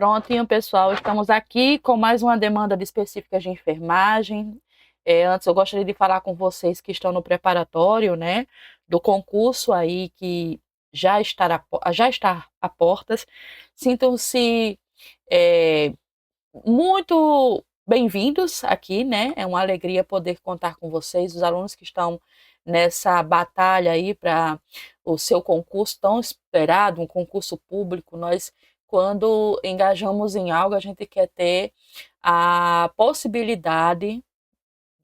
Prontinho, pessoal, estamos aqui com mais uma demanda de específicas de enfermagem. Antes eu gostaria de falar com vocês que estão no preparatório, né, do concurso aí que já está a portas. Sintam-se é, muito bem-vindos aqui, né? É uma alegria poder contar com vocês, os alunos que estão nessa batalha aí para o seu concurso tão esperado, um concurso público. Nós, quando engajamos em algo, a gente quer ter a possibilidade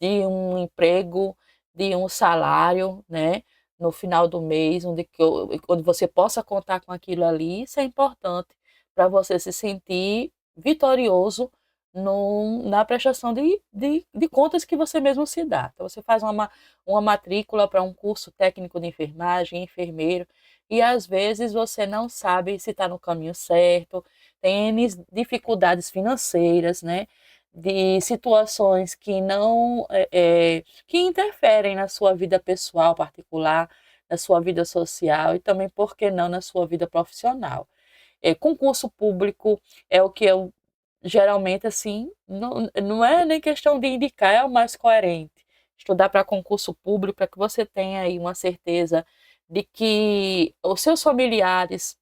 de um emprego, de um salário, né? No final do mês, onde você possa contar com aquilo ali. Isso é importante para você se sentir vitorioso na prestação de contas que você mesmo se dá. Então, você faz uma matrícula para um curso técnico de enfermagem, enfermeiro, e às vezes você não sabe se está no caminho certo, tem N dificuldades financeiras, né? De situações que não que interferem na sua vida pessoal particular, na sua vida social e também, por que não, na sua vida profissional. Concurso público é o que eu geralmente, assim, não é nem questão de indicar, é o mais coerente. Estudar para concurso público para que você tenha aí uma certeza de que os seus familiares,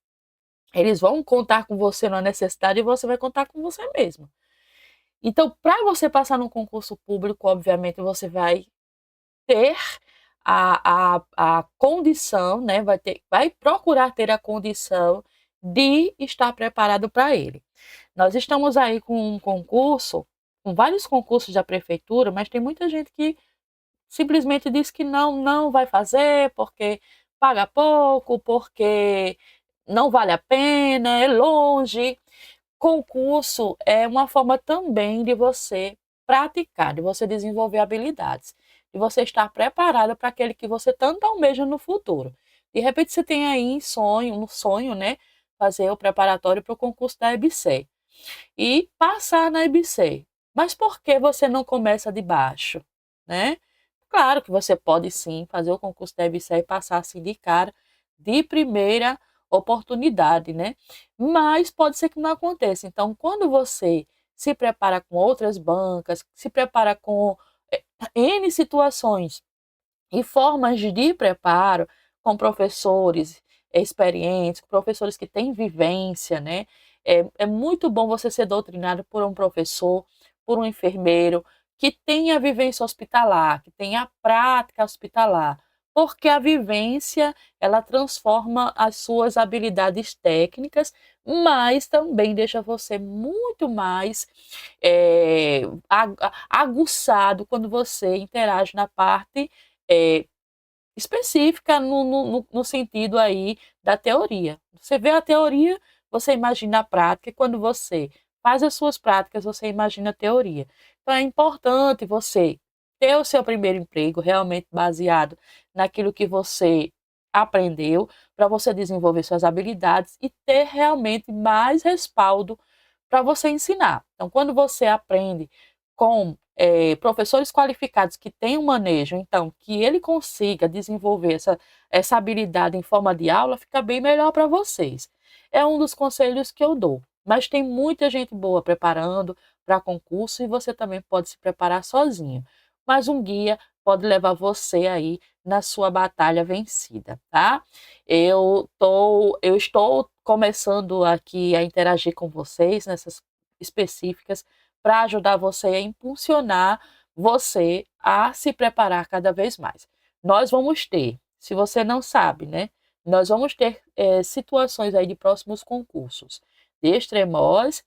eles vão contar com você na necessidade e você vai contar com você mesmo. Então, para você passar num concurso público, obviamente, você vai ter a condição, né? Vai procurar ter a condição de estar preparado para ele. Nós estamos aí com um concurso, com vários concursos da prefeitura, mas tem muita gente que simplesmente diz que não vai fazer porque paga pouco, porque não vale a pena, é longe. Concurso é uma forma também de você praticar, de você desenvolver habilidades, de você estar preparada para aquele que você tanto almeja no futuro. De repente você tem aí um sonho, né, fazer o preparatório para o concurso da EBC e passar na EBC. Mas por que você não começa de baixo, né? Claro que você pode sim fazer o concurso da EBC e passar assim de cara, de primeira oportunidade, né? Mas pode ser que não aconteça. Então, quando você se prepara com outras bancas, se prepara com N situações e formas de preparo com professores experientes, professores que têm vivência, né? É muito bom você ser doutrinado por um professor, por um enfermeiro que tenha vivência hospitalar, que tenha a prática hospitalar, porque a vivência ela transforma as suas habilidades técnicas, mas também deixa você muito mais aguçado quando você interage na parte é, específica no sentido aí da teoria. Você vê a teoria, você imagina a prática, e quando você faz as suas práticas, você imagina a teoria. Então é importante você ter o seu primeiro emprego realmente baseado naquilo que você aprendeu, para você desenvolver suas habilidades e ter realmente mais respaldo para você ensinar. Então, quando você aprende com professores qualificados que têm um manejo, então, que ele consiga desenvolver essa habilidade em forma de aula, fica bem melhor para vocês. É um dos conselhos que eu dou. Mas tem muita gente boa preparando para concurso e você também pode se preparar sozinho. Mas um guia pode levar você aí na sua batalha vencida, tá? Eu estou começando aqui a interagir com vocês nessas específicas para ajudar você a impulsionar você a se preparar cada vez mais. Nós vamos ter, se você não sabe, né? Nós vamos ter situações aí de próximos concursos de extremoz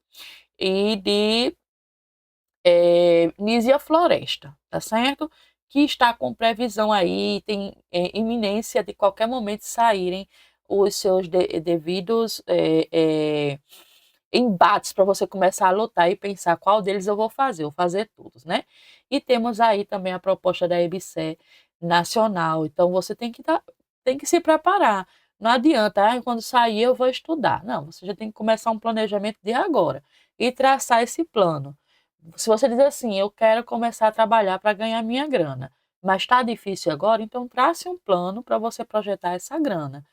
e de Nísia Floresta, tá certo? Que está com previsão aí, tem iminência de qualquer momento saírem os seus devidos embates para você começar a lutar e pensar qual deles eu vou fazer todos, né? E temos aí também a proposta da EBSER nacional, então você tem que se preparar. Não adianta, quando sair eu vou estudar. Não, você já tem que começar um planejamento de agora e traçar esse plano. Se você diz assim, eu quero começar a trabalhar para ganhar minha grana, mas está difícil agora, então trace um plano para você projetar essa grana.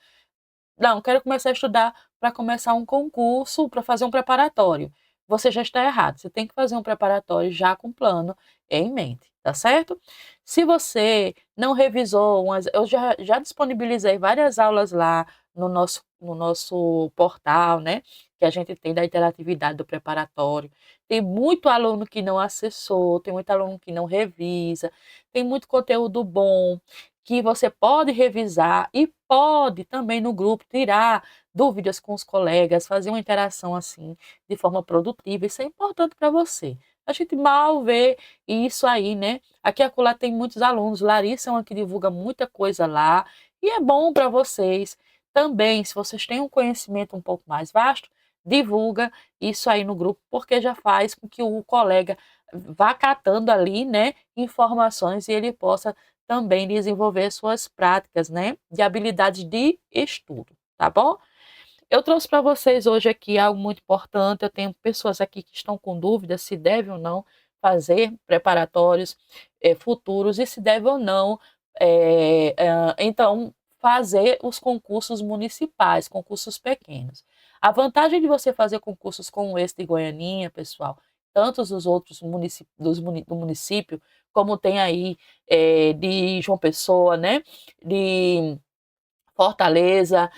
Não, quero começar a estudar para começar um concurso, para fazer um preparatório. Você já está errado. Você tem que fazer um preparatório já com plano em mente, tá certo? Se você não revisou, eu já disponibilizei várias aulas lá no nosso portal, né? Que a gente tem da interatividade do preparatório. Tem muito aluno que não acessou, tem muito aluno que não revisa, tem muito conteúdo bom que você pode revisar e pode também no grupo tirar dúvidas com os colegas, fazer uma interação assim de forma produtiva. Isso é importante para você. A gente mal vê isso aí, né? Aqui e acolá tem muitos alunos. Larissa é uma que divulga muita coisa lá e é bom para vocês também. Se vocês têm um conhecimento um pouco mais vasto, divulga isso aí no grupo, porque já faz com que o colega vá catando ali, né, informações e ele possa também desenvolver suas práticas, né, de habilidades de estudo, tá bom? Eu trouxe para vocês hoje aqui algo muito importante. Eu tenho pessoas aqui que estão com dúvidas se deve ou não fazer preparatórios futuros e se deve ou não, então, fazer os concursos municipais, concursos pequenos. A vantagem de você fazer concursos como esse de Goianinha, pessoal, tantos os outros do município, como tem aí de João Pessoa, né, de Fortaleza,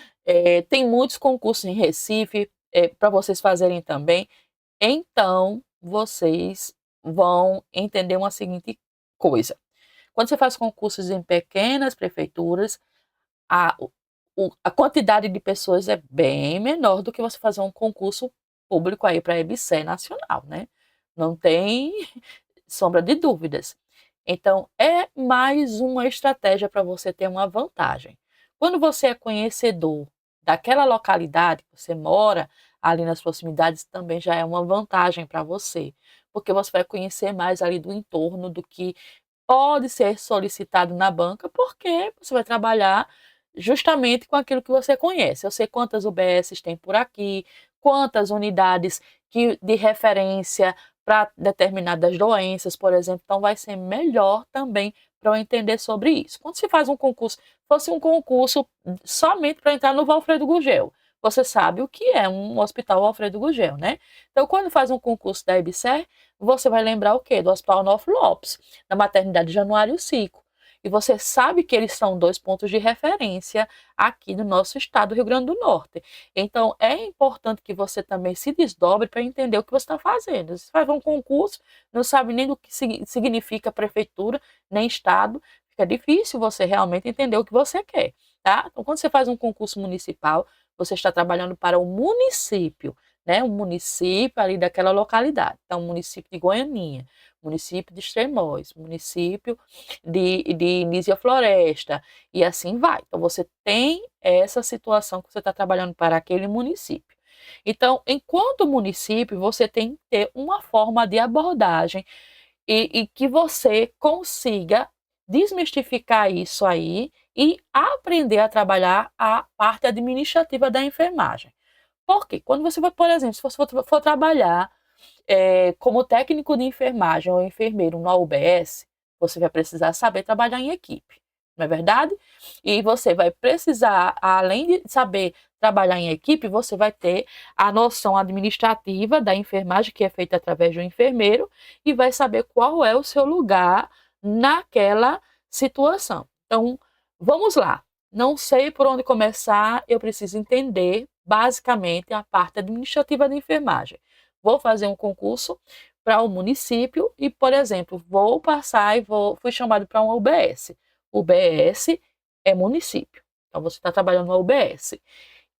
tem muitos concursos em Recife, para vocês fazerem também. Então, vocês vão entender uma seguinte coisa: quando você faz concursos em pequenas prefeituras, a, a quantidade de pessoas é bem menor do que você fazer um concurso público aí para a EBSER nacional, né? Não tem sombra de dúvidas. Então, é mais uma estratégia para você ter uma vantagem. Quando você é conhecedor daquela localidade que você mora, ali nas proximidades, também já é uma vantagem para você, porque você vai conhecer mais ali do entorno do que pode ser solicitado na banca, porque você vai trabalhar justamente com aquilo que você conhece. Eu sei quantas UBSs tem por aqui, quantas unidades de referência para determinadas doenças, por exemplo. Então, vai ser melhor também para eu entender sobre isso. Quando se faz um concurso, fosse um concurso somente para entrar no Valfredo Gugel, você sabe o que é um hospital Alfredo Gugel, né? Então, quando faz um concurso da EBSER, você vai lembrar o quê? Do Hospital Onofre Lopes, da Maternidade Januário Cico. E você sabe que eles são 2 pontos de referência aqui no nosso estado do Rio Grande do Norte. Então, é importante que você também se desdobre para entender o que você está fazendo. Você faz um concurso, não sabe nem do que significa prefeitura, nem estado, fica difícil você realmente entender o que você quer, tá? Então, quando você faz um concurso municipal, você está trabalhando para o município, né? Um município ali daquela localidade. Então, o município de Goianinha, município de Extremóis, município de Nísia Floresta, e assim vai. Então, você tem essa situação que você está trabalhando para aquele município. Então, enquanto município, você tem que ter uma forma de abordagem e que você consiga desmistificar isso aí e aprender a trabalhar a parte administrativa da enfermagem. Por quê? Quando você vai, por exemplo, se você for trabalhar como técnico de enfermagem ou enfermeiro no UBS, você vai precisar saber trabalhar em equipe, não é verdade? E você vai precisar, além de saber trabalhar em equipe, você vai ter a noção administrativa da enfermagem, que é feita através de um enfermeiro, e vai saber qual é o seu lugar naquela situação. Então, vamos lá. Não sei por onde começar, eu preciso entender basicamente a parte administrativa da enfermagem. Vou fazer um concurso para o município e, por exemplo, vou passar e fui chamado para uma UBS. UBS é município. Então, você está trabalhando na UBS.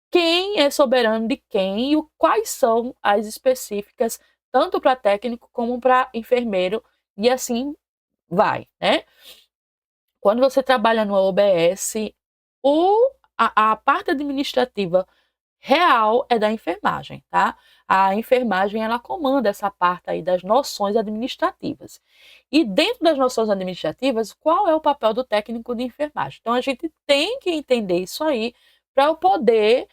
Quem é soberano de quem e quais são as específicas, tanto para técnico como para enfermeiro, e assim vai, né? Quando você trabalha no OBS, a parte administrativa real é da enfermagem, tá? A enfermagem, ela comanda essa parte aí das noções administrativas. E dentro das noções administrativas, qual é o papel do técnico de enfermagem? Então, a gente tem que entender isso aí para eu poder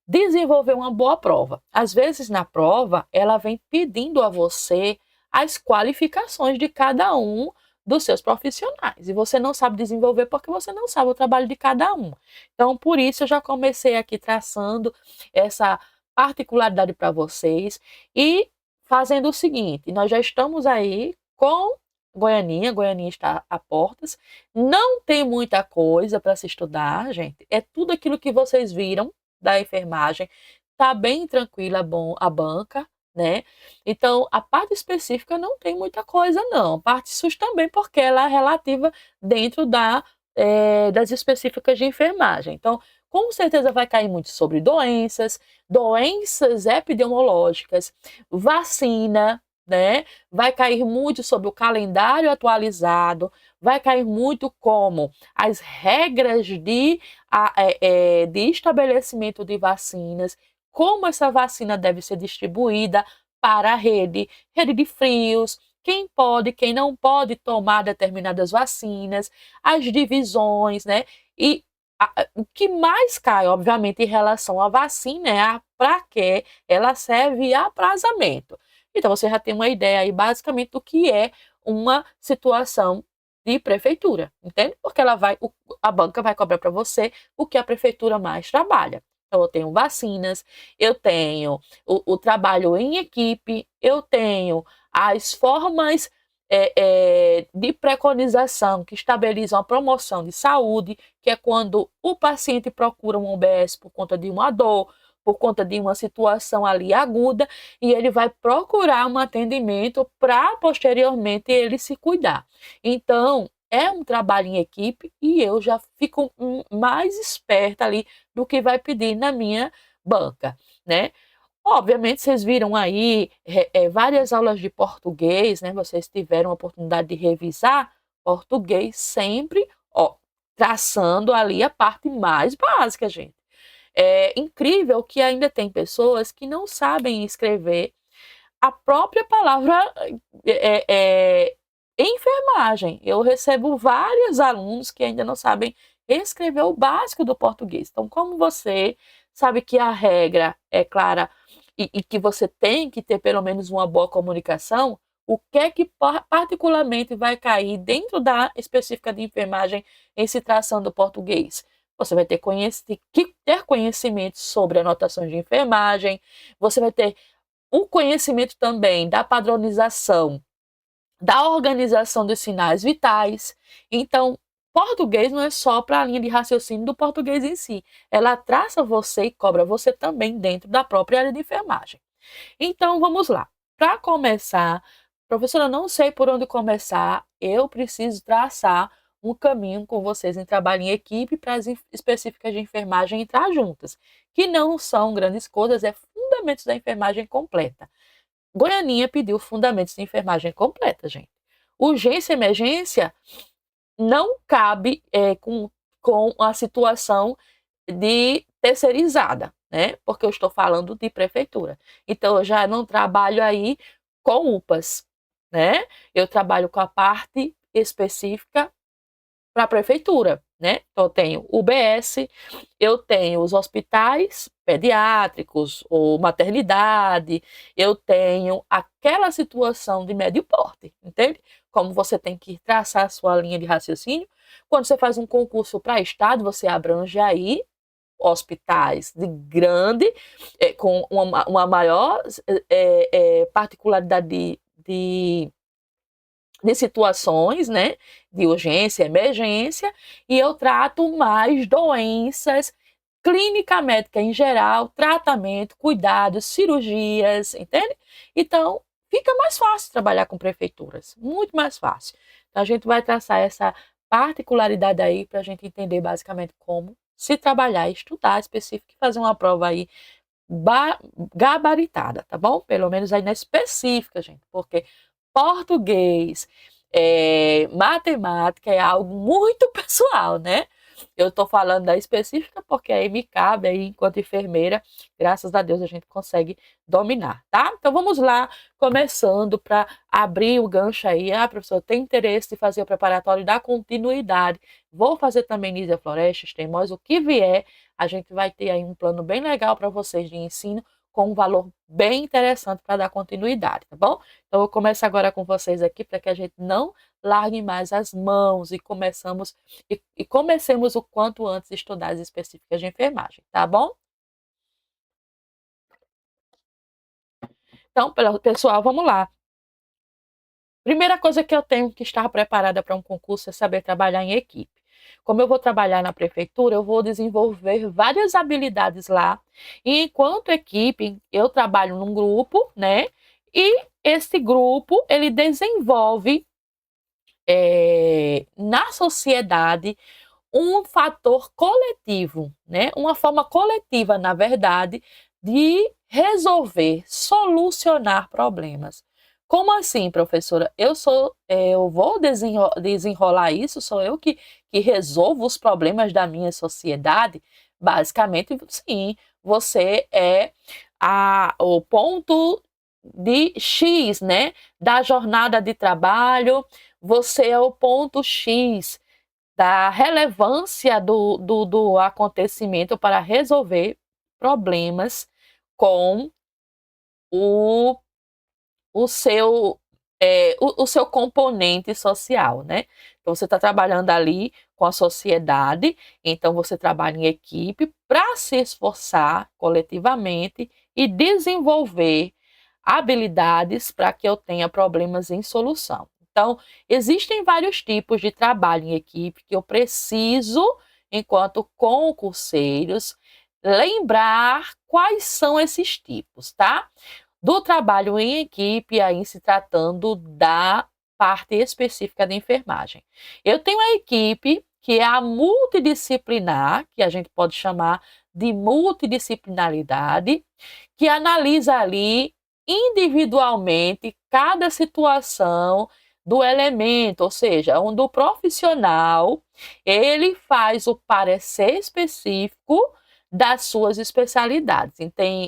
desenvolver uma boa prova. Às vezes, na prova, ela vem pedindo a você as qualificações de cada um dos seus profissionais. E você não sabe desenvolver porque você não sabe o trabalho de cada um. Então, por isso, eu já comecei aqui traçando essa particularidade para vocês e fazendo o seguinte: nós já estamos aí com Goianinha, Goianinha está a portas. Não tem muita coisa para se estudar, gente. É tudo aquilo que vocês viram da enfermagem. Tá bem tranquila a banca, né? Então, a parte específica não tem muita coisa, não. A parte SUS também, porque ela é relativa dentro das específicas de enfermagem. Então, com certeza vai cair muito sobre doenças, doenças epidemiológicas, vacina, né? Vai cair muito sobre o calendário atualizado, vai cair muito como as regras de estabelecimento de vacinas, como essa vacina deve ser distribuída para a rede de frios, quem pode, quem não pode tomar determinadas vacinas, as divisões, né? E o que mais cai, obviamente, em relação à vacina é para que ela serve e aprazamento. Então, você já tem uma ideia aí, basicamente, do que é uma situação de prefeitura, entende? Porque a banca vai cobrar para você o que a prefeitura mais trabalha. Então, eu tenho vacinas, eu tenho o trabalho em equipe, eu tenho as formas de preconização que estabilizam a promoção de saúde, que é quando o paciente procura um OBS por conta de uma dor, por conta de uma situação ali aguda, e ele vai procurar um atendimento para posteriormente ele se cuidar. Então, é um trabalho em equipe e eu já fico mais esperta ali do que vai pedir na minha banca, né? Obviamente, vocês viram aí várias aulas de português, né? Vocês tiveram a oportunidade de revisar português sempre, ó, traçando ali a parte mais básica, gente. É incrível que ainda tem pessoas que não sabem escrever a própria palavra enfermagem. Eu recebo vários alunos que ainda não sabem escrever o básico do português. Então, como você sabe que a regra é clara e que você tem que ter pelo menos uma boa comunicação, o que é que particularmente vai cair dentro da específica de enfermagem em se tratando do português? Você vai ter que ter conhecimento sobre anotações de enfermagem, você vai ter o conhecimento também da padronização, da organização dos sinais vitais. Então, português não é só para a linha de raciocínio do português em si. Ela traça você e cobra você também dentro da própria área de enfermagem. Então, vamos lá. Para começar, professora, não sei por onde começar, eu preciso traçar um caminho com vocês em trabalho em equipe para as específicas de enfermagem entrar juntas, que não são grandes coisas, é fundamentos da enfermagem completa. Goianinha pediu fundamentos de enfermagem completa, gente. Urgência e emergência não cabe com a situação de terceirizada, né? Porque eu estou falando de prefeitura. Então, eu já não trabalho aí com UPAs, né? Eu trabalho com a parte específica para a prefeitura, né? Então, eu tenho UBS, eu tenho os hospitais pediátricos ou maternidade, eu tenho aquela situação de médio porte, entende? Como você tem que traçar a sua linha de raciocínio. Quando você faz um concurso para estado, você abrange aí hospitais de grande, com uma maior particularidade de situações, né, de urgência, emergência, e eu trato mais doenças, clínica médica em geral, tratamento, cuidados, cirurgias, entende? Então, fica mais fácil trabalhar com prefeituras, muito mais fácil. Então, a gente vai traçar essa particularidade aí para a gente entender basicamente como se trabalhar, estudar específico e fazer uma prova aí gabaritada, tá bom? Pelo menos aí na específica, gente, porque português, matemática é algo muito pessoal, né? Eu estou falando da específica porque aí me cabe aí enquanto enfermeira, graças a Deus a gente consegue dominar, tá? Então vamos lá, começando para abrir o gancho aí. Ah, professor, tem interesse de fazer o preparatório da continuidade. Vou fazer também Nísia Florestas, Teimós, o que vier, a gente vai ter aí um plano bem legal para vocês de ensino com um valor bem interessante para dar continuidade, tá bom? Então, eu começo agora com vocês aqui para que a gente não larguem mais as mãos e comecemos o quanto antes a estudar as específicas de enfermagem, tá bom? Então, pessoal, vamos lá. Primeira coisa que eu tenho que estar preparada para um concurso é saber trabalhar em equipe. Como eu vou trabalhar na prefeitura, eu vou desenvolver várias habilidades lá. E enquanto equipe, eu trabalho num grupo, né? E esse grupo, ele desenvolve na sociedade um fator coletivo, né? Uma forma coletiva, na verdade, de resolver, solucionar problemas. Como assim, professora? Eu vou desenrolar isso, sou eu que resolvo os problemas da minha sociedade? Basicamente, sim, você é o ponto de X, né, da jornada de trabalho, você é o ponto X da relevância do acontecimento para resolver problemas com o, o seu componente social, né? Então, você está trabalhando ali com a sociedade, então você trabalha em equipe para se esforçar coletivamente e desenvolver habilidades para que eu tenha problemas em solução. Então, existem vários tipos de trabalho em equipe que eu preciso, enquanto concurseiros, lembrar quais são esses tipos, tá? Do trabalho em equipe, aí se tratando da parte específica da enfermagem. Eu tenho a equipe que é a multidisciplinar, que a gente pode chamar de multidisciplinaridade, que analisa ali individualmente cada situação do elemento, ou seja, onde o profissional ele faz o parecer específico das suas especialidades.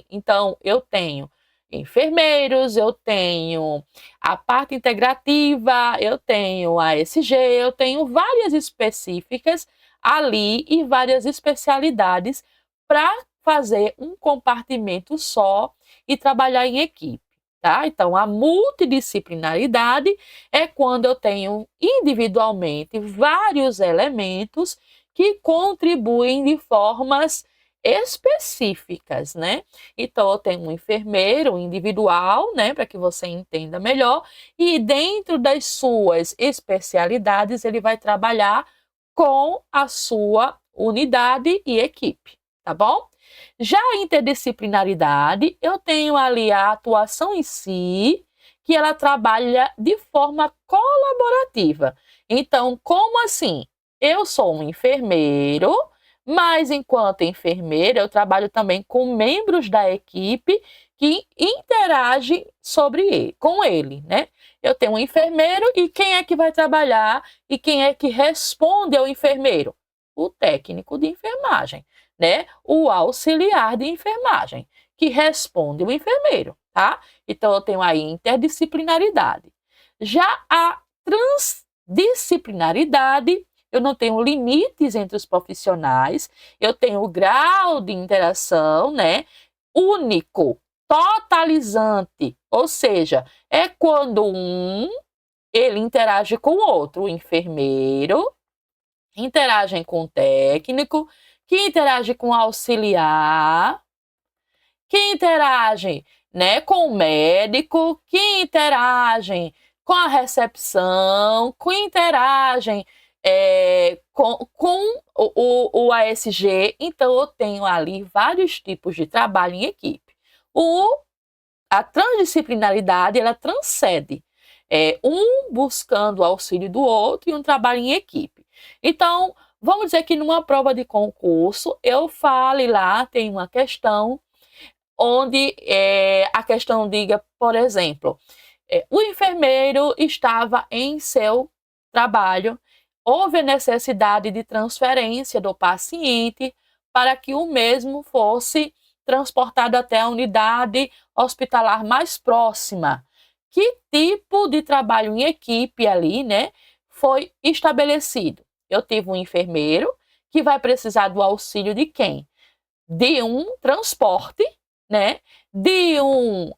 Então, eu tenho enfermeiros, eu tenho a parte integrativa, eu tenho a ESG, eu tenho várias específicas ali e várias especialidades para fazer um compartimento só e trabalhar em equipe, tá? Então, a multidisciplinaridade é quando eu tenho individualmente vários elementos que contribuem de formas específicas, né? Então, eu tenho um enfermeiro individual, né, para que você entenda melhor, e dentro das suas especialidades, ele vai trabalhar com a sua unidade e equipe, tá bom? Já a interdisciplinaridade, eu tenho ali a atuação em si, que ela trabalha de forma colaborativa. Então, como assim? Eu sou um enfermeiro, mas enquanto enfermeira, eu trabalho também com membros da equipe que interagem com ele, né? Eu tenho um enfermeiro e quem é que vai trabalhar e quem é que responde ao enfermeiro? O técnico de enfermagem, né? O auxiliar de enfermagem, que responde o enfermeiro, tá? Então, eu tenho aí interdisciplinaridade. Já a transdisciplinaridade, eu não tenho limites entre os profissionais, eu tenho o grau de interação, né? Único, totalizante, ou seja, é quando ele interage com o outro, o enfermeiro interage com o técnico, que interage com o auxiliar, que interagem, né, com o médico, que interagem com a recepção, que interagem com o ASG. Então, eu tenho ali vários tipos de trabalho em equipe. A transdisciplinaridade, ela transcende um buscando o auxílio do outro e um trabalho em equipe. Então, vamos dizer que numa prova de concurso, eu fale lá, tem uma questão onde a questão diga, por exemplo, o enfermeiro estava em seu trabalho, houve necessidade de transferência do paciente para que o mesmo fosse transportado até a unidade hospitalar mais próxima. Que tipo de trabalho em equipe ali, né, foi estabelecido? Eu tive um enfermeiro que vai precisar do auxílio de quem? De um transporte, né? Do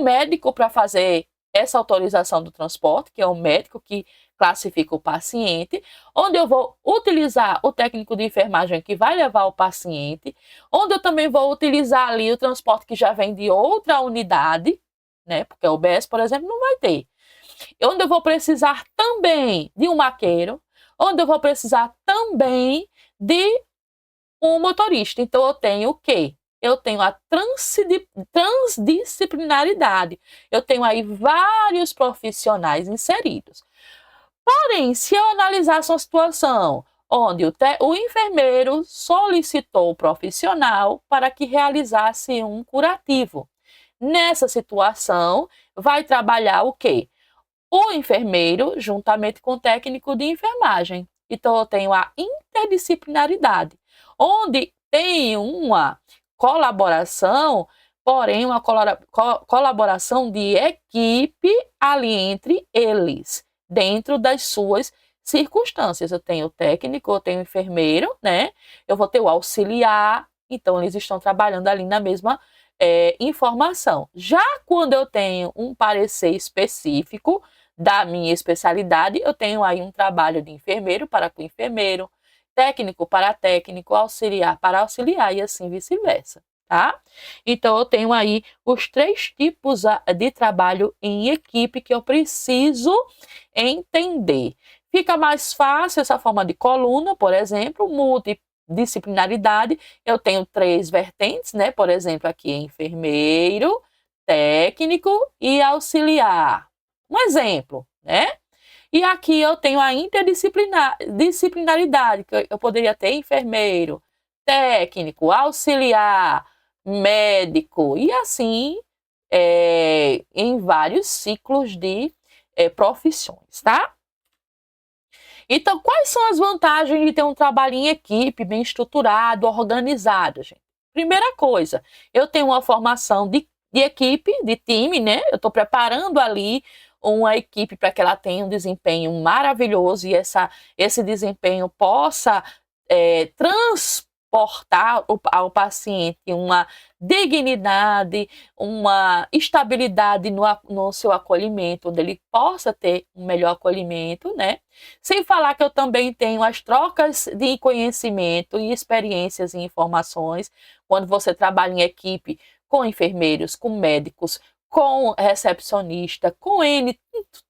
médico para fazer essa autorização do transporte, que é o médico que classifica o paciente, onde eu vou utilizar o técnico de enfermagem que vai levar o paciente, onde eu também vou utilizar ali o transporte que já vem de outra unidade, né? Porque a UBS, por exemplo, não vai ter. Onde eu vou precisar também de um maqueiro, onde eu vou precisar também de um motorista. Então, eu tenho o quê? Eu tenho a transdisciplinaridade. Eu tenho aí vários profissionais inseridos. Porém, se eu analisasse uma situação onde o enfermeiro solicitou o profissional para que realizasse um curativo, nessa situação, vai trabalhar o quê? O enfermeiro juntamente com o técnico de enfermagem. Então, eu tenho a interdisciplinaridade, onde tem uma colaboração, porém uma colaboração de equipe ali entre eles, dentro das suas circunstâncias. Eu tenho o técnico, eu tenho o enfermeiro, né? Eu vou ter o auxiliar, então eles estão trabalhando ali na mesma informação. Já quando eu tenho um parecer específico da minha especialidade, eu tenho aí um trabalho de enfermeiro para com enfermeiro, técnico para técnico, auxiliar para auxiliar e assim vice-versa, tá? Então, eu tenho aí os 3 tipos de trabalho em equipe que eu preciso entender. Fica mais fácil essa forma de coluna, por exemplo, multidisciplinaridade. Eu tenho 3 vertentes, né? Por exemplo, aqui enfermeiro, técnico e auxiliar. Um exemplo, né? E aqui eu tenho a interdisciplinaridade, que eu poderia ter enfermeiro, técnico, auxiliar, médico, e assim em vários ciclos de profissões, tá? Então, quais são as vantagens de ter um trabalho em equipe, bem estruturado, organizado, gente? Primeira coisa, eu tenho uma formação de equipe, de time, né? Eu estou preparando ali uma equipe para que ela tenha um desempenho maravilhoso e esse desempenho possa transportar ao paciente uma dignidade, uma estabilidade no seu acolhimento, onde ele possa ter um melhor acolhimento, né? Sem falar que eu também tenho as trocas de conhecimento e experiências e informações, quando você trabalha em equipe com enfermeiros, com médicos, com recepcionista, com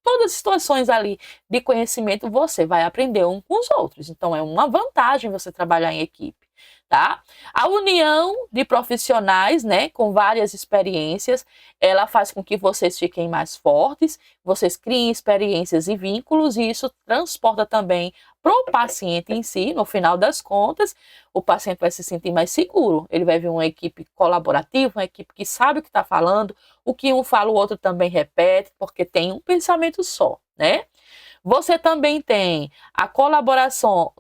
todas as situações ali de conhecimento, você vai aprender um com os outros. Então, é uma vantagem você trabalhar em equipe, tá? A união de profissionais, né, com várias experiências, ela faz com que vocês fiquem mais fortes, vocês criem experiências e vínculos, e isso transporta também para o paciente em si. No final das contas, o paciente vai se sentir mais seguro, ele vai ver uma equipe colaborativa, uma equipe que sabe o que está falando, o que um fala, o outro também repete, porque tem um pensamento só, né? Você também tem a colaboração,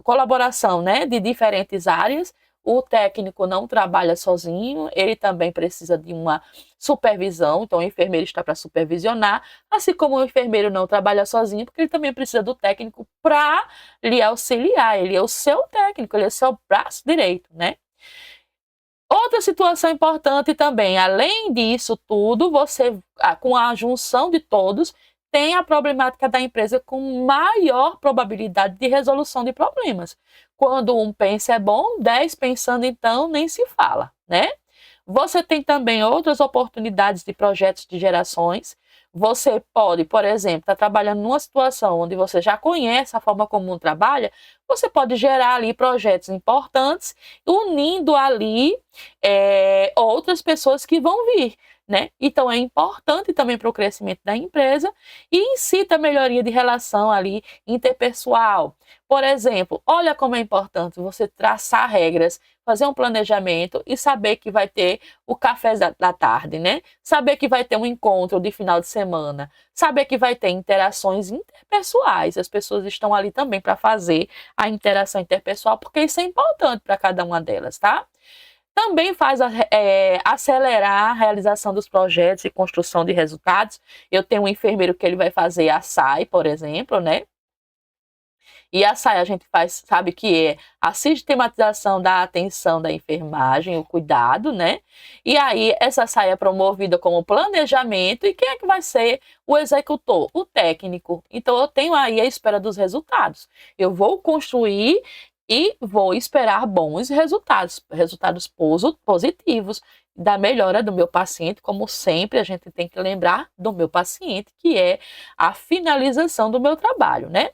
né, de diferentes áreas. O técnico não trabalha sozinho, ele também precisa de uma supervisão, então o enfermeiro está para supervisionar, assim como o enfermeiro não trabalha sozinho, porque ele também precisa do técnico para lhe auxiliar, ele é o seu técnico, ele é o seu braço direito, né? Outra situação importante também, além disso tudo, você, com a junção de todos, tem a problemática da empresa com maior probabilidade de resolução de problemas. Quando um pensa é bom, 10 pensando então nem se fala, né? Você tem também outras oportunidades de projetos de gerações. Você pode, por exemplo, estar trabalhando numa situação onde você já conhece a forma como um trabalha, você pode gerar ali projetos importantes, unindo ali outras pessoas que vão vir, né? Então é importante também para o crescimento da empresa e incita a melhoria de relação ali interpessoal. Por exemplo, olha como é importante você traçar regras, fazer um planejamento e saber que vai ter o café da tarde, né? Saber que vai ter um encontro de final de semana, saber que vai ter interações interpessoais. As pessoas estão ali também para fazer a interação interpessoal, porque isso é importante para cada uma delas, tá? Também faz acelerar a realização dos projetos e construção de resultados. Eu tenho um enfermeiro que ele vai fazer açaí, por exemplo, né? E a saia a gente faz, sabe que é a sistematização da atenção da enfermagem, o cuidado, né? E aí essa saia é promovida como planejamento, e quem é que vai ser o executor? O técnico. Então eu tenho aí a espera dos resultados. Eu vou construir e vou esperar bons resultados, resultados positivos da melhora do meu paciente. Como sempre, a gente tem que lembrar do meu paciente, que é a finalização do meu trabalho, né?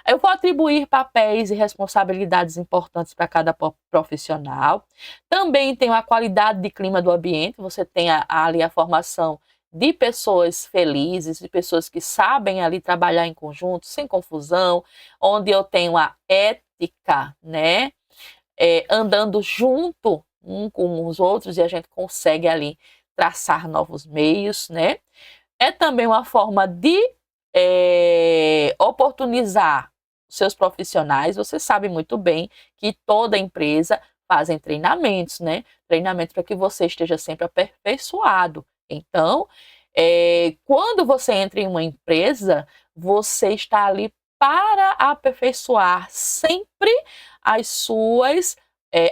Eu vou atribuir papéis e responsabilidades importantes para cada profissional. Também tenho a qualidade de clima do ambiente. Você tem ali a formação de pessoas felizes, de pessoas que sabem ali trabalhar em conjunto, sem confusão, onde eu tenho a ética, né? Andando junto com os outros, e a gente consegue ali traçar novos meios, né? É também uma forma de oportunizar seus profissionais. Você sabe muito bem que toda empresa fazem treinamentos, né? Treinamento para que você esteja sempre aperfeiçoado. Então, quando você entra em uma empresa, você está ali para aperfeiçoar sempre as suas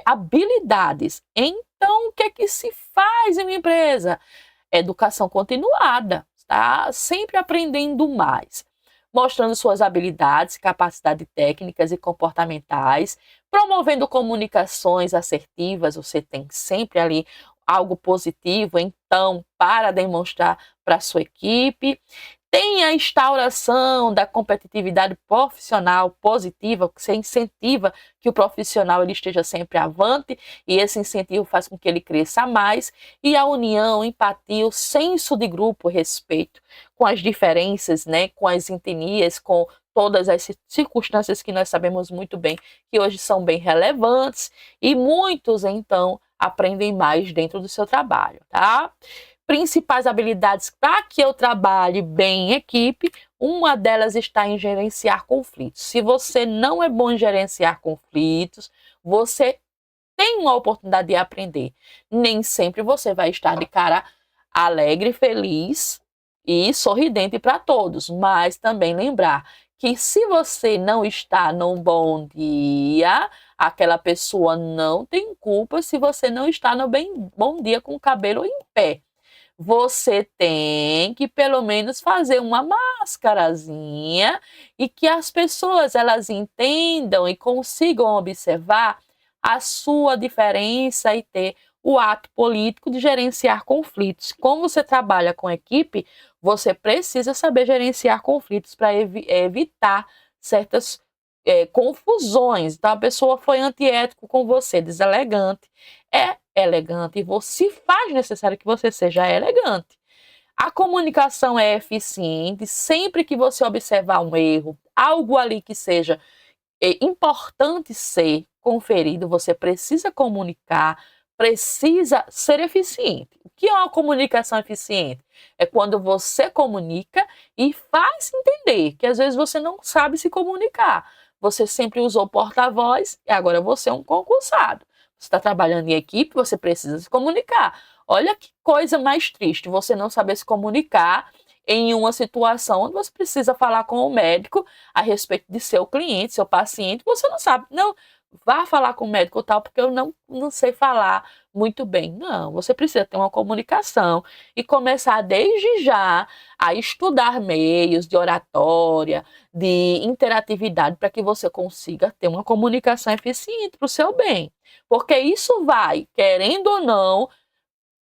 habilidades. Então, o que é que se faz em uma empresa? Educação continuada, tá? Sempre aprendendo mais, mostrando suas habilidades, capacidades técnicas e comportamentais, promovendo comunicações assertivas. Você tem sempre ali algo positivo, então, para demonstrar para a sua equipe. Tem a instauração da competitividade profissional positiva, que você incentiva que o profissional ele esteja sempre avante, e esse incentivo faz com que ele cresça mais. E a união, empatia, o senso de grupo, respeito com as diferenças, né, com as etnias, com todas as circunstâncias que nós sabemos muito bem que hoje são bem relevantes, e muitos, então, aprendem mais dentro do seu trabalho, tá? Principais habilidades para que eu trabalhe bem em equipe, uma delas está em gerenciar conflitos. Se você não é bom em gerenciar conflitos, você tem uma oportunidade de aprender. Nem sempre você vai estar de cara alegre, feliz e sorridente para todos, mas também lembrar que se você não está num bom dia, aquela pessoa não tem culpa se você não está no bom dia com o cabelo em pé. Você tem que pelo menos fazer uma mascarazinha, e que as pessoas elas entendam e consigam observar a sua diferença e ter o ato político de gerenciar conflitos. Como você trabalha com equipe, você precisa saber gerenciar conflitos para evitar certas confusões. Então, a pessoa foi antiético com você, deselegante. É elegante, e se faz necessário que você seja elegante. A comunicação é eficiente sempre que você observar um erro, algo ali que seja importante ser conferido, você precisa comunicar, precisa ser eficiente. O que é uma comunicação eficiente? É quando você comunica e faz entender que às vezes você não sabe se comunicar. Você sempre usou porta-voz e agora você é um concursado. Você está trabalhando em equipe, você precisa se comunicar. Olha que coisa mais triste, você não saber se comunicar em uma situação onde você precisa falar com o médico a respeito de seu cliente, seu paciente, você não sabe. Não, vá falar com o médico tal, porque eu não sei falar muito bem. Não, você precisa ter uma comunicação e começar desde já a estudar meios de oratória, de interatividade, para que você consiga ter uma comunicação eficiente para o seu bem. Porque isso vai, querendo ou não,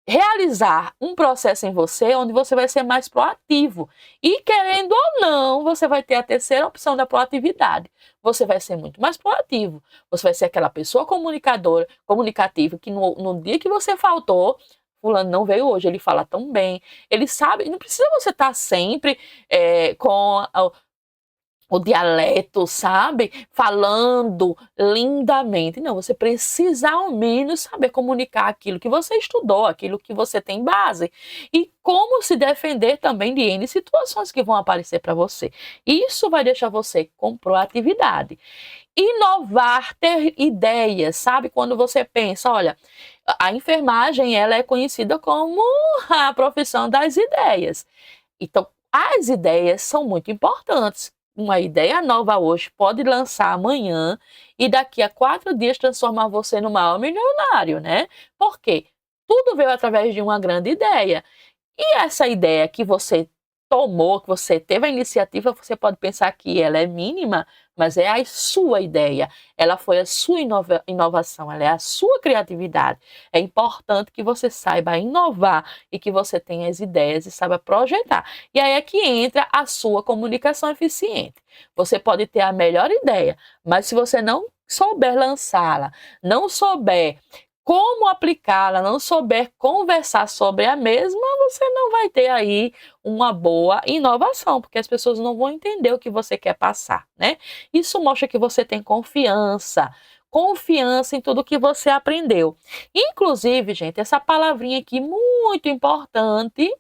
realizar um processo em você onde você vai ser mais proativo. E querendo ou não, você vai ter a terceira opção da proatividade. Você vai ser muito mais proativo. Você vai ser aquela pessoa comunicadora, comunicativa, que no dia que você faltou, fulano não veio hoje, ele fala tão bem, ele sabe, não precisa você estar sempre com o dialeto, sabe? Falando lindamente. Não, você precisa ao menos saber comunicar aquilo que você estudou, aquilo que você tem base. E como se defender também de N situações que vão aparecer para você. Isso vai deixar você com proatividade. Inovar, ter ideias, sabe? Quando você pensa, olha, a enfermagem ela é conhecida como a profissão das ideias. Então, as ideias são muito importantes. uma ideia nova hoje pode lançar amanhã e daqui a 4 dias transformar você no maior milionário, né? Por quê? Tudo veio através de uma grande ideia. E essa ideia que você tomou, que você teve a iniciativa, você pode pensar que ela é mínima, mas é a sua ideia. Ela foi a sua inovação, ela é a sua criatividade. É importante que você saiba inovar e que você tenha as ideias e saiba projetar. E aí é que entra a sua comunicação eficiente. Você pode ter a melhor ideia, mas se você não souber lançá-la, não souber como aplicá-la, não souber conversar sobre a mesma, você não vai ter aí uma boa inovação, porque as pessoas não vão entender o que você quer passar, né? Isso mostra que você tem confiança, confiança em tudo que você aprendeu. Inclusive, gente, essa palavrinha aqui muito importante,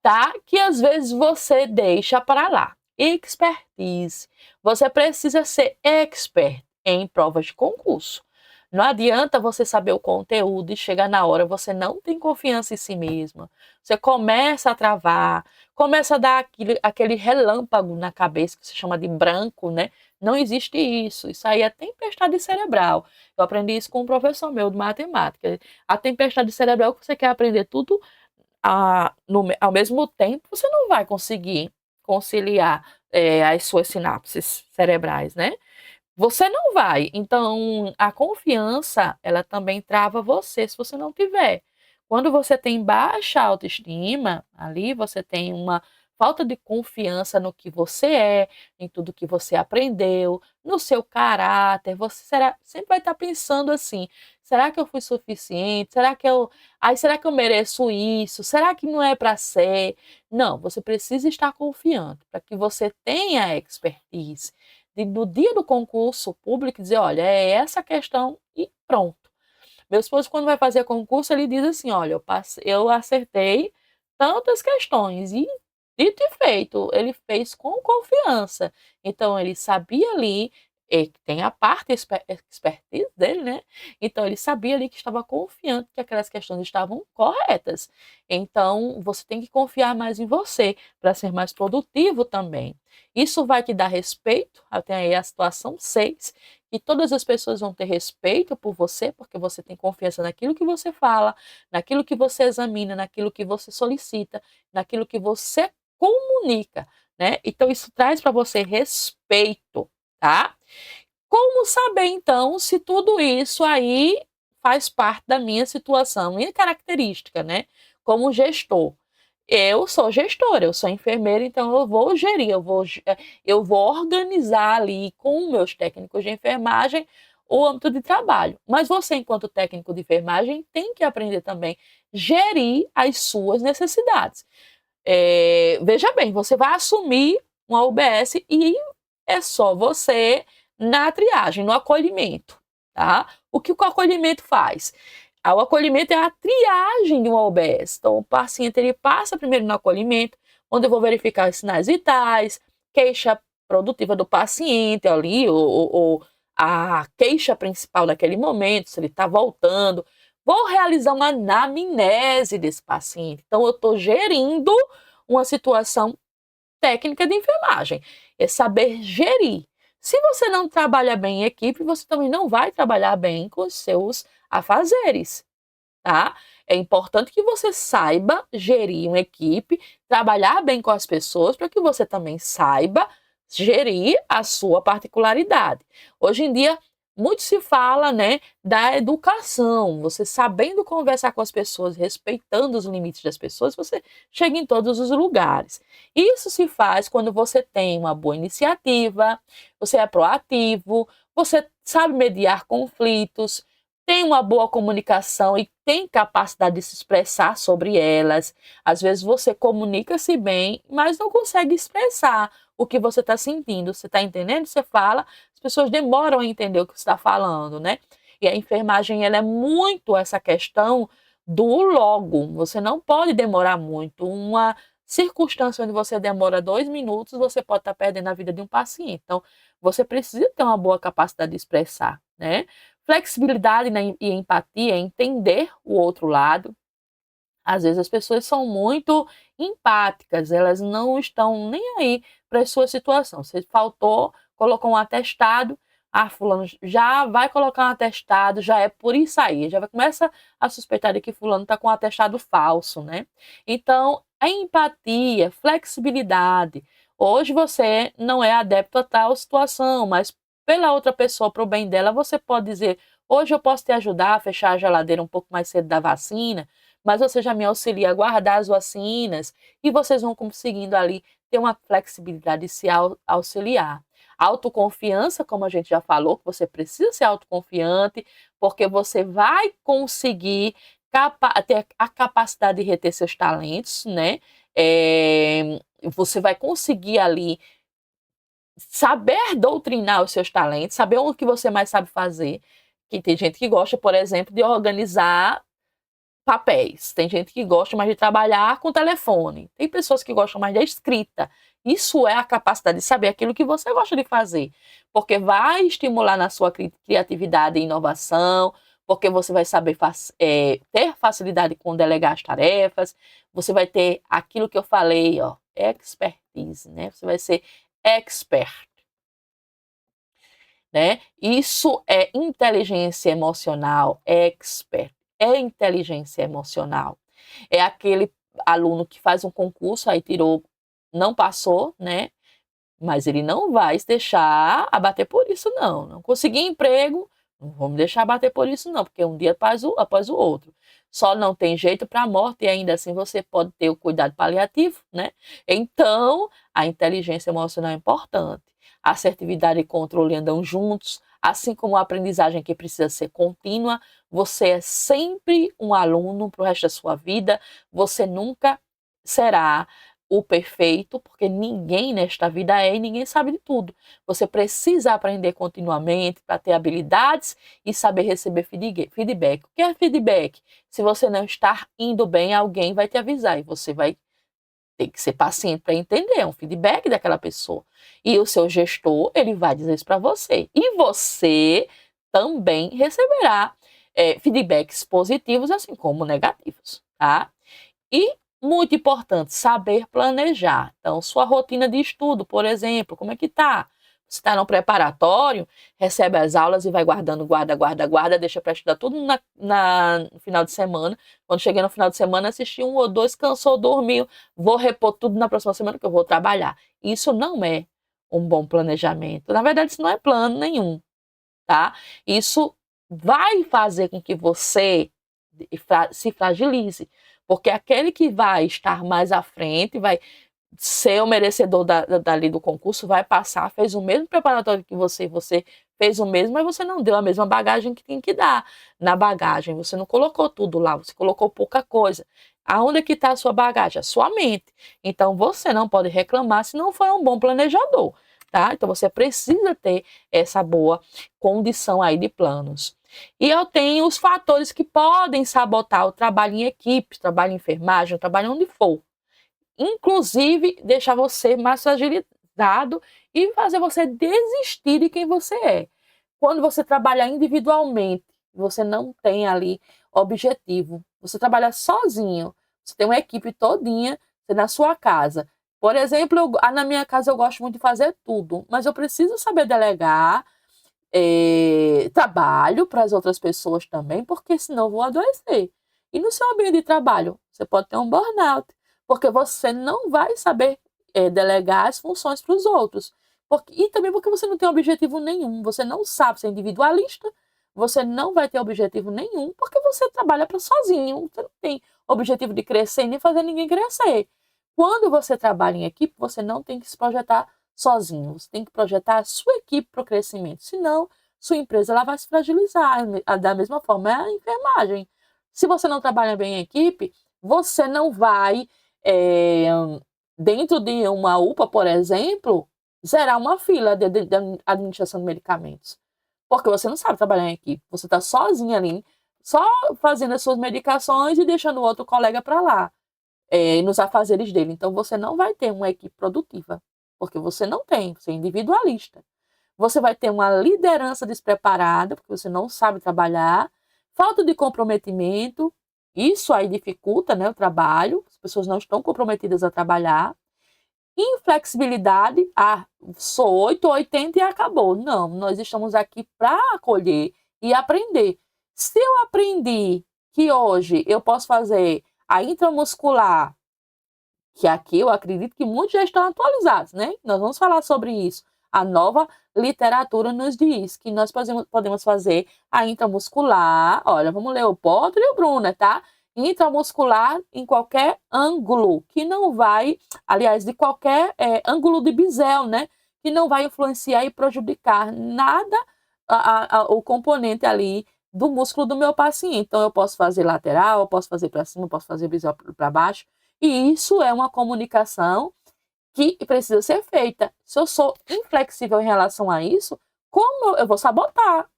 tá? Que às vezes você deixa para lá. Expertise. Você precisa ser expert em provas de concurso. Não adianta você saber o conteúdo e chegar na hora, você não tem confiança em si mesma. Você começa a travar, começa a dar aquele relâmpago na cabeça, que se chama de branco, né? Não existe isso. Isso aí é tempestade cerebral. Eu aprendi isso com um professor meu de matemática. A tempestade cerebral é que você quer aprender tudo ao mesmo tempo, você não vai conseguir conciliar as suas sinapses cerebrais, né? Você não vai. Então, a confiança, ela também trava você se você não tiver. Quando você tem baixa autoestima, ali você tem uma falta de confiança no que você é, em tudo que você aprendeu, no seu caráter, você sempre vai estar pensando assim: será que eu fui suficiente? Será que eu mereço isso? Será que não é para ser? Não, você precisa estar confiante para que você tenha expertise no dia do concurso público dizer, olha, é essa questão e pronto. Meu esposo, quando vai fazer concurso, ele diz assim, olha, eu acertei tantas questões e dito e feito, ele fez com confiança. Então, ele sabia ali, tem a parte expertise dele, né? Então, ele sabia ali que estava confiante que aquelas questões estavam corretas. Então, você tem que confiar mais em você para ser mais produtivo também. Isso vai te dar respeito, até aí a situação 6, e todas as pessoas vão ter respeito por você, porque você tem confiança naquilo que você fala, naquilo que você examina, naquilo que você solicita, naquilo que você comunica, né? Então isso traz para você respeito, tá? Como saber então se tudo isso aí faz parte da minha situação, minha característica, né? Como gestor. Eu sou gestora, eu sou enfermeira, então eu vou gerir, eu vou organizar ali com meus técnicos de enfermagem o âmbito de trabalho. Mas você, enquanto técnico de enfermagem, tem que aprender também gerir as suas necessidades. Veja bem, você vai assumir uma UBS e é só você na triagem, no acolhimento, tá? O que o acolhimento faz? O acolhimento é a triagem de uma UBS. Então, o paciente ele passa primeiro no acolhimento, onde eu vou verificar os sinais vitais, queixa produtiva do paciente ali, ou a queixa principal naquele momento, se ele está voltando. Vou realizar uma anamnese desse paciente. Então, eu estou gerindo uma situação técnica de enfermagem. É saber gerir. Se você não trabalha bem em equipe, você também não vai trabalhar bem com os seus afazeres, tá? É importante que você saiba gerir uma equipe, trabalhar bem com as pessoas, para que você também saiba gerir a sua particularidade. Hoje em dia, muito se fala, né, da educação. Você sabendo conversar com as pessoas, respeitando os limites das pessoas, você chega em todos os lugares. Isso se faz quando você tem uma boa iniciativa, você é proativo, você sabe mediar conflitos, tem uma boa comunicação e tem capacidade de se expressar sobre elas. Às vezes você comunica-se bem, mas não consegue expressar o que você está sentindo. Você está entendendo? Você fala, as pessoas demoram a entender o que você está falando, né? E a enfermagem, ela é muito essa questão do logo. Você não pode demorar muito. Uma circunstância onde você demora 2 minutos, você pode estar perdendo a vida de um paciente. Então, você precisa ter uma boa capacidade de expressar, né? Flexibilidade, né, e empatia é entender o outro lado, Às vezes as pessoas são muito empáticas, elas não estão nem aí para a sua situação. Se faltou, colocou um atestado, fulano já vai colocar um atestado, já é por isso aí, já começa a suspeitar de que fulano está com um atestado falso, né? Então, a empatia, flexibilidade. Hoje você não é adepto a tal situação, mas pela outra pessoa, para o bem dela, você pode dizer: hoje eu posso te ajudar a fechar a geladeira um pouco mais cedo da vacina, mas você já me auxilia a guardar as vacinas e vocês vão conseguindo ali ter uma flexibilidade de se auxiliar. Autoconfiança, como a gente já falou, que você precisa ser autoconfiante, porque você vai conseguir ter a capacidade de reter seus talentos, né? Você vai conseguir ali saber doutrinar os seus talentos, saber o que você mais sabe fazer. Que tem gente que gosta, por exemplo, de organizar papéis. Tem gente que gosta mais de trabalhar com telefone. Tem pessoas que gostam mais da escrita. Isso é a capacidade de saber aquilo que você gosta de fazer, porque vai estimular na sua criatividade e inovação, porque você vai saber ter facilidade com delegar as tarefas, você vai ter aquilo que eu falei, ó, expertise, né? Você vai ser expert, né? Isso é inteligência emocional, expert, é inteligência emocional. É aquele aluno que faz um concurso, aí tirou, não passou, né? Mas ele não vai se deixar abater por isso, não. Não consegui emprego, não vamos deixar abater por isso, não, porque um dia após o outro. Só não tem jeito para a morte e ainda assim você pode ter o cuidado paliativo, né? Então, a inteligência emocional é importante. A assertividade e controle andam juntos, assim como a aprendizagem que precisa ser contínua. Você é sempre um aluno para o resto da sua vida, você nunca será o perfeito, porque ninguém nesta vida é e ninguém sabe de tudo. Você precisa aprender continuamente para ter habilidades e saber receber feedback. O que é feedback? Se você não está indo bem, alguém vai te avisar e você vai ter que ser paciente para entender, é um feedback daquela pessoa. E o seu gestor, ele vai dizer isso para você. E você também receberá feedbacks positivos, assim como negativos, tá? E muito importante, saber planejar. Então, sua rotina de estudo, por exemplo, como é que tá? Você está no preparatório, recebe as aulas e vai guardando, guarda, deixa para estudar tudo no final de semana. Quando cheguei no final de semana, assisti um ou dois, cansou, dormiu, vou repor tudo na próxima semana que eu vou trabalhar. Isso não é um bom planejamento. Na verdade, isso não é plano nenhum, tá? Isso vai fazer com que você se fragilize, porque aquele que vai estar mais à frente, vai ser o merecedor dali do concurso, vai passar, fez o mesmo preparatório que você fez o mesmo, mas você não deu a mesma bagagem que tem que dar. Na bagagem, você não colocou tudo lá, você colocou pouca coisa. Aonde é que está a sua bagagem? A sua mente. Então, você não pode reclamar se não for um bom planejador, tá? Então, você precisa ter essa boa condição aí de planos. E eu tenho os fatores que podem sabotar o trabalho em equipe, trabalho em enfermagem, trabalho onde for. Inclusive, deixar você mais fragilizado e fazer você desistir de quem você é. Quando você trabalha individualmente, você não tem ali objetivo. Você trabalha sozinho. Você tem uma equipe todinha na sua casa. Por exemplo, na minha casa eu gosto muito de fazer tudo, mas eu preciso saber delegar trabalho para as outras pessoas também, porque senão eu vou adoecer. E no seu ambiente de trabalho, você pode ter um burnout, porque você não vai saber delegar as funções para os outros. E também porque você não tem objetivo nenhum, você não sabe ser individualista, você não vai ter objetivo nenhum, porque você trabalha para sozinho, você não tem objetivo de crescer nem fazer ninguém crescer. Quando você trabalha em equipe, você não tem que se projetar sozinho, você tem que projetar a sua equipe para o crescimento, senão sua empresa ela vai se fragilizar. Da mesma forma é a enfermagem. Se você não trabalha bem em equipe, você não vai, dentro de uma UPA, por exemplo, zerar uma fila de administração de medicamentos. Porque você não sabe trabalhar em equipe. Você está sozinho ali, só fazendo as suas medicações e deixando o outro colega para lá, nos afazeres dele. Então, você não vai ter uma equipe produtiva, porque você não tem, você é individualista. Você vai ter uma liderança despreparada, porque você não sabe trabalhar, falta de comprometimento, Isso aí dificulta, né, o trabalho, as pessoas não estão comprometidas a trabalhar. Inflexibilidade, sou 8 ou 80 e acabou. Não, nós estamos aqui para acolher e aprender. Se eu aprendi que hoje eu posso fazer a intramuscular, que aqui eu acredito que muitos já estão atualizados, né? Nós vamos falar sobre isso. A nova literatura nos diz que nós podemos fazer a intramuscular. Olha, vamos ler o Potter e o Brunner, tá? Intramuscular em qualquer ângulo, que não vai, aliás, de qualquer ângulo de bisel, né? Que não vai influenciar e prejudicar nada o componente ali do músculo do meu paciente. Então, eu posso fazer lateral, eu posso fazer para cima, eu posso fazer bisel para baixo. E isso é uma comunicação que precisa ser feita. Se eu sou inflexível em relação a isso, como eu vou sabotar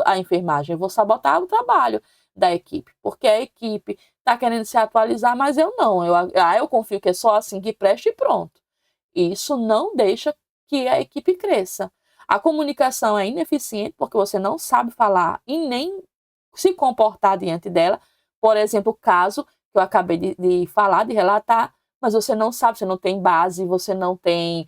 a enfermagem? Eu vou sabotar o trabalho da equipe, porque a equipe está querendo se atualizar, mas eu não. Eu confio que é só assim que presta e pronto. Isso não deixa que a equipe cresça. A comunicação é ineficiente porque você não sabe falar e nem se comportar diante dela. Por exemplo, o caso que eu acabei de falar, de relatar, mas você não sabe, você não tem base, você não tem,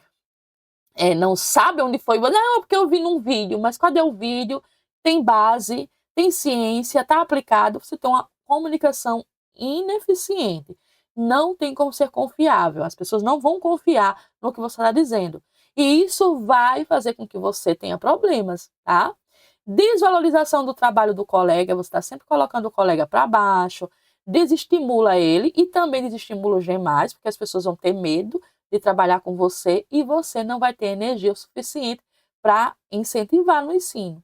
não sabe onde foi. Não, porque eu vi num vídeo, mas cadê o vídeo? Tem base, tem ciência, está aplicado. Você tem uma comunicação ineficiente. Não tem como ser confiável. As pessoas não vão confiar no que você está dizendo. E isso vai fazer com que você tenha problemas, tá? Desvalorização do trabalho do colega, você está sempre colocando o colega para baixo, desestimula ele e também desestimula os demais, porque as pessoas vão ter medo de trabalhar com você e você não vai ter energia o suficiente para incentivar no ensino.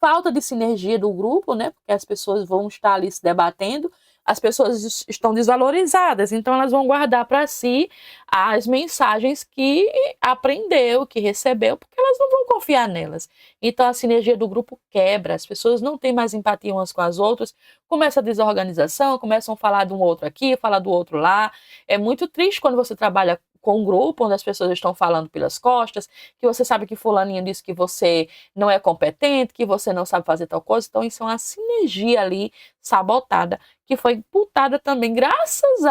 Falta de sinergia do grupo, né? Porque as pessoas vão estar ali se debatendo, as pessoas estão desvalorizadas, então elas vão guardar para si as mensagens que aprendeu, que recebeu, porque elas não vão confiar nelas. Então a sinergia do grupo quebra, as pessoas não têm mais empatia umas com as outras, começa a desorganização, começam a falar de um outro aqui, falar do outro lá. É muito triste quando você trabalha com um grupo onde as pessoas estão falando pelas costas, que você sabe que fulaninho disse que você não é competente, que você não sabe fazer tal coisa. Então isso é uma sinergia ali sabotada, que foi imputada também graças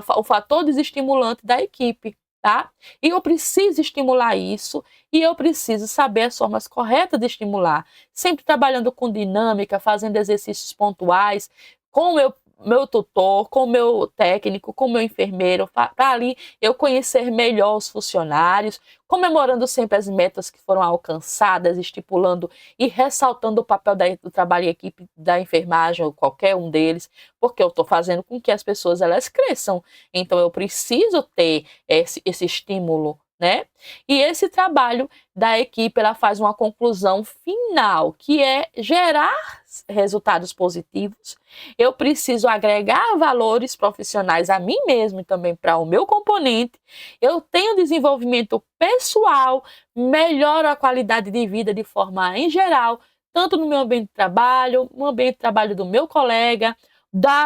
ao fator desestimulante da equipe, tá? E eu preciso estimular isso, e eu preciso saber as formas corretas de estimular, sempre trabalhando com dinâmica, fazendo exercícios pontuais, com o meu tutor, com o meu técnico, com o meu enfermeiro, para ali eu conhecer melhor os funcionários, comemorando sempre as metas que foram alcançadas, estipulando e ressaltando o papel do trabalho em equipe da enfermagem, ou qualquer um deles, porque eu estou fazendo com que as pessoas elas cresçam. Então eu preciso ter esse estímulo, né? E esse trabalho da equipe, ela faz uma conclusão final, que é gerar resultados positivos. Eu preciso agregar valores profissionais a mim mesmo e também para o meu componente. Eu tenho desenvolvimento pessoal, melhoro a qualidade de vida de forma em geral, tanto no meu ambiente de trabalho, no ambiente de trabalho do meu colega,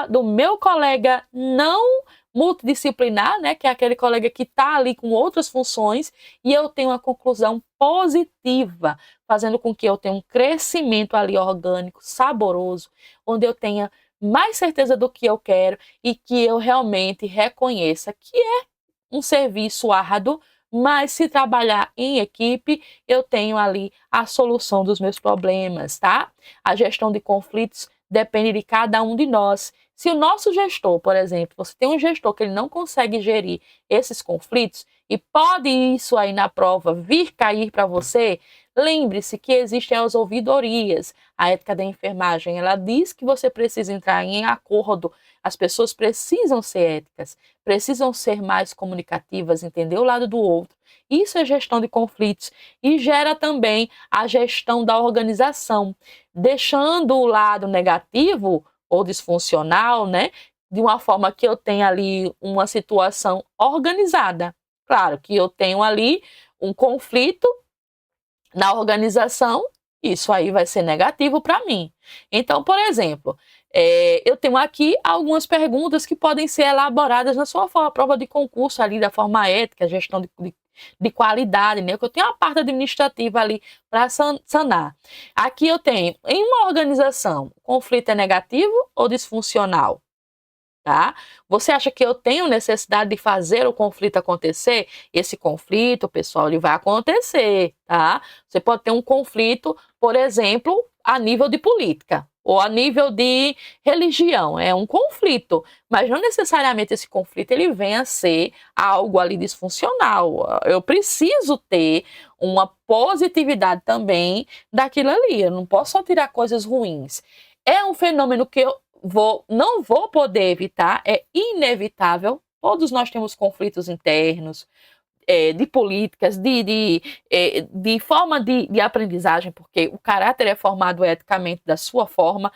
do meu colega não multidisciplinar, né, que é aquele colega que está ali com outras funções, e eu tenho uma conclusão positiva, fazendo com que eu tenha um crescimento ali orgânico, saboroso, onde eu tenha mais certeza do que eu quero e que eu realmente reconheça que é um serviço árduo, mas se trabalhar em equipe, eu tenho ali a solução dos meus problemas, tá? A gestão de conflitos depende de cada um de nós. Se o nosso gestor, por exemplo, você tem um gestor que ele não consegue gerir esses conflitos e pode isso aí na prova vir cair para você, lembre-se que existem as ouvidorias. A ética da enfermagem, ela diz que você precisa entrar em acordo, as pessoas precisam ser éticas, precisam ser mais comunicativas, entender o lado do outro. Isso é gestão de conflitos e gera também a gestão da organização, deixando o lado negativo ou disfuncional, né, de uma forma que eu tenha ali uma situação organizada. Claro que eu tenho ali um conflito na organização, isso aí vai ser negativo para mim. Então, por exemplo, Eu tenho aqui algumas perguntas que podem ser elaboradas na sua prova de concurso ali, da forma ética, gestão de qualidade, né? Que eu tenho a parte administrativa ali para sanar. Aqui eu tenho, em uma organização, conflito é negativo ou disfuncional? Tá? Você acha que eu tenho necessidade de fazer o conflito acontecer? Esse conflito, pessoal, ele vai acontecer, tá? Você pode ter um conflito, por exemplo, a nível de política ou a nível de religião, é um conflito, mas não necessariamente esse conflito ele venha a ser algo ali disfuncional. Eu preciso ter uma positividade também daquilo ali, eu não posso só tirar coisas ruins. É um fenômeno que eu não vou poder evitar, é inevitável. Todos nós temos conflitos internos, de políticas, de forma de aprendizagem, porque o caráter é formado eticamente da sua forma,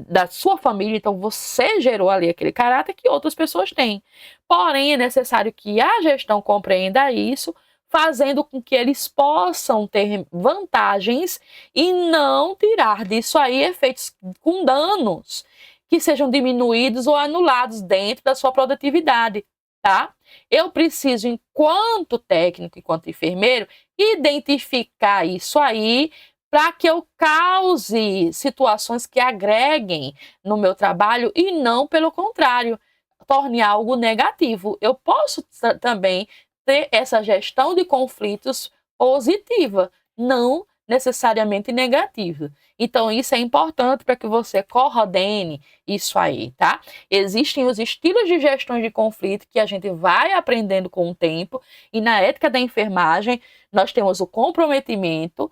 da sua família, então você gerou ali aquele caráter que outras pessoas têm. Porém, é necessário que a gestão compreenda isso, fazendo com que eles possam ter vantagens e não tirar disso aí efeitos com danos que sejam diminuídos ou anulados dentro da sua produtividade, tá? Eu preciso, enquanto técnico, enquanto enfermeiro, identificar isso aí para que eu cause situações que agreguem no meu trabalho e não, pelo contrário, torne algo negativo. Eu posso também ter essa gestão de conflitos positiva, não necessariamente negativa. Então, isso é importante para que você coordene isso aí, tá? Existem os estilos de gestão de conflito que a gente vai aprendendo com o tempo, e na ética da enfermagem, nós temos o comprometimento,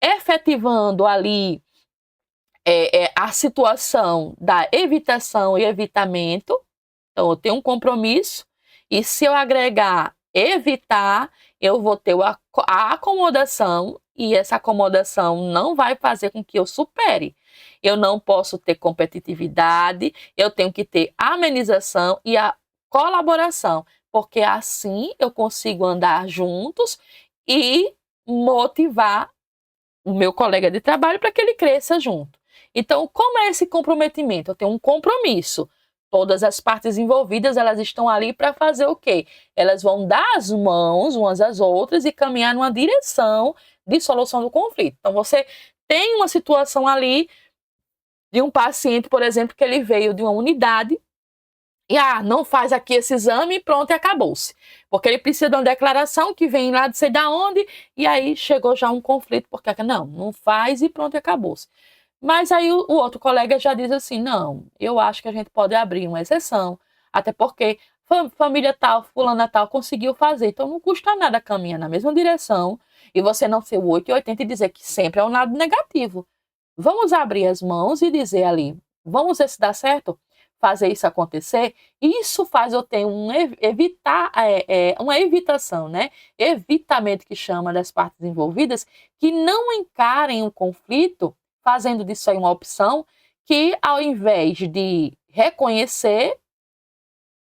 efetivando ali a situação da evitação e evitamento. Então, eu tenho um compromisso, e se eu agregar evitar, eu vou ter a acomodação, e essa acomodação não vai fazer com que eu supere. Eu não posso ter competitividade, eu tenho que ter amenização e a colaboração, porque assim eu consigo andar juntos e motivar o meu colega de trabalho para que ele cresça junto. Então, como é esse comprometimento? Eu tenho um compromisso. Todas as partes envolvidas, elas estão ali para fazer o quê? Elas vão dar as mãos umas às outras e caminhar numa direção de solução do conflito. Então, você tem uma situação ali de um paciente, por exemplo, que ele veio de uma unidade e, não faz aqui esse exame e pronto, e acabou-se. Porque ele precisa de uma declaração que vem lá de sei da onde, e aí chegou já um conflito, porque não faz e pronto, e acabou-se. Mas aí o outro colega já diz assim, não, eu acho que a gente pode abrir uma exceção, até porque família tal, fulana tal, conseguiu fazer, então não custa nada caminhar na mesma direção, e você não ser o 8 e 80 e dizer que sempre é um lado negativo. Vamos abrir as mãos e dizer ali, vamos ver se dá certo? Fazer isso acontecer, isso faz eu ter uma evitação, né? Evitamento que chama das partes envolvidas, que não encarem o conflito, fazendo disso aí uma opção, que ao invés de reconhecer,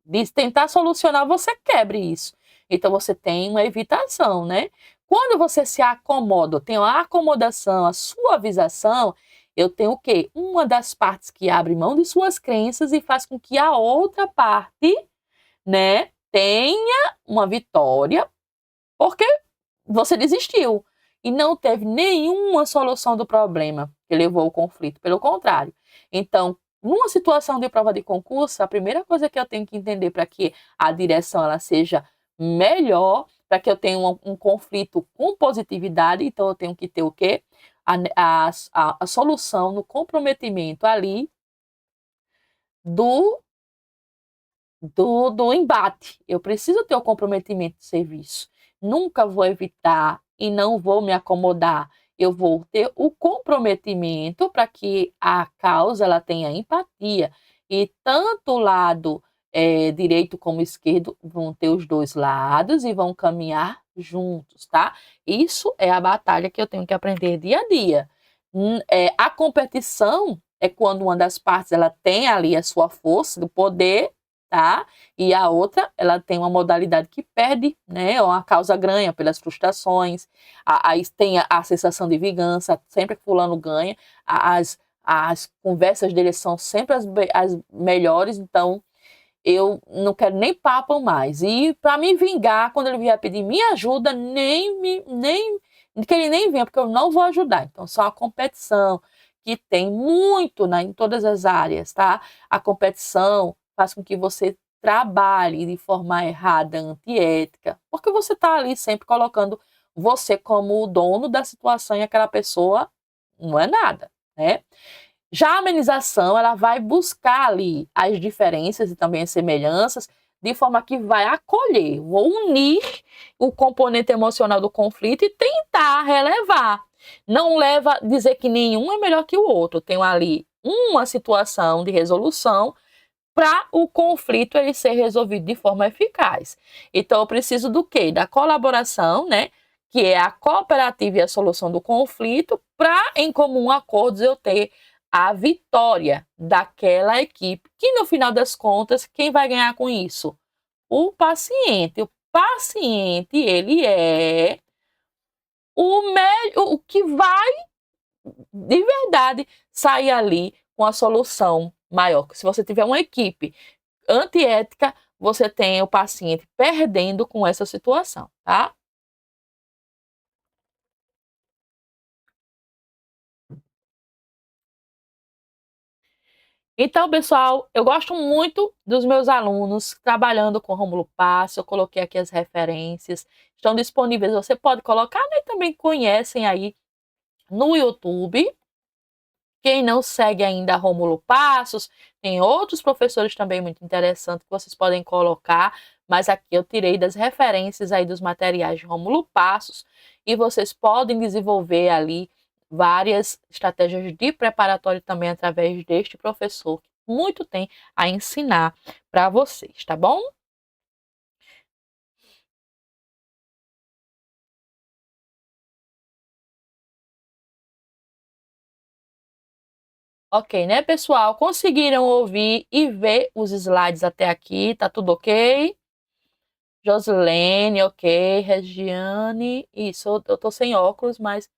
de tentar solucionar, você quebre isso. Então você tem uma evitação, né? Quando você se acomoda, tem a acomodação, a suavização, eu tenho o quê? Uma das partes que abre mão de suas crenças e faz com que a outra parte, né, tenha uma vitória, porque você desistiu e não teve nenhuma solução do problema que levou ao conflito, pelo contrário. Então, numa situação de prova de concurso, a primeira coisa que eu tenho que entender para que a direção ela seja melhor, para que eu tenha um conflito com positividade, então eu tenho que ter o quê? A solução no comprometimento ali do embate. Eu preciso ter o comprometimento de serviço. Nunca vou evitar e não vou me acomodar. Eu vou ter o comprometimento para que a causa ela tenha empatia. E tanto o lado direito como esquerdo vão ter os dois lados e vão caminhar juntos, tá? Isso é a batalha que eu tenho que aprender dia a dia. A competição é quando uma das partes ela tem ali a sua força do poder, tá? E a outra, ela tem uma modalidade que perde, né? Ou a causa ganha pelas frustrações, aí tem a sensação de vingança, sempre que fulano ganha, as conversas dele são sempre as melhores, então eu não quero nem papo mais. E para me vingar, quando ele vier pedir minha ajuda, nem que ele nem venha, porque eu não vou ajudar. Então, só a competição, que tem muito, né, em todas as áreas, tá? A competição faz com que você trabalhe de forma errada, antiética, porque você está ali sempre colocando você como o dono da situação e aquela pessoa não é nada, né? Já a amenização, ela vai buscar ali as diferenças e também as semelhanças, de forma que vai acolher, vou unir o componente emocional do conflito e tentar relevar. Não leva a dizer que nenhum é melhor que o outro. Tem ali uma situação de resolução para o conflito ele ser resolvido de forma eficaz. Então, eu preciso do quê? Da colaboração, né? Que é a cooperativa e a solução do conflito, para, em comum acordos, eu ter a vitória daquela equipe, que no final das contas, quem vai ganhar com isso? O paciente. O paciente, ele é o que vai, de verdade, sair ali com a solução maior. Se você tiver uma equipe antiética, você tem o paciente perdendo com essa situação, tá? Então, pessoal, eu gosto muito dos meus alunos trabalhando com Rômulo Passo. Eu coloquei aqui as referências, estão disponíveis. Você pode colocar, né? Também conhecem aí no YouTube. Quem não segue ainda Rômulo Passos, tem outros professores também muito interessantes que vocês podem colocar, mas aqui eu tirei das referências aí dos materiais de Rômulo Passos e vocês podem desenvolver ali várias estratégias de preparatório também através deste professor que muito tem a ensinar para vocês, tá bom? Ok, né, pessoal? Conseguiram ouvir e ver os slides até aqui? Tá tudo ok? Josilene, ok. Regiane, isso, eu tô sem óculos, mas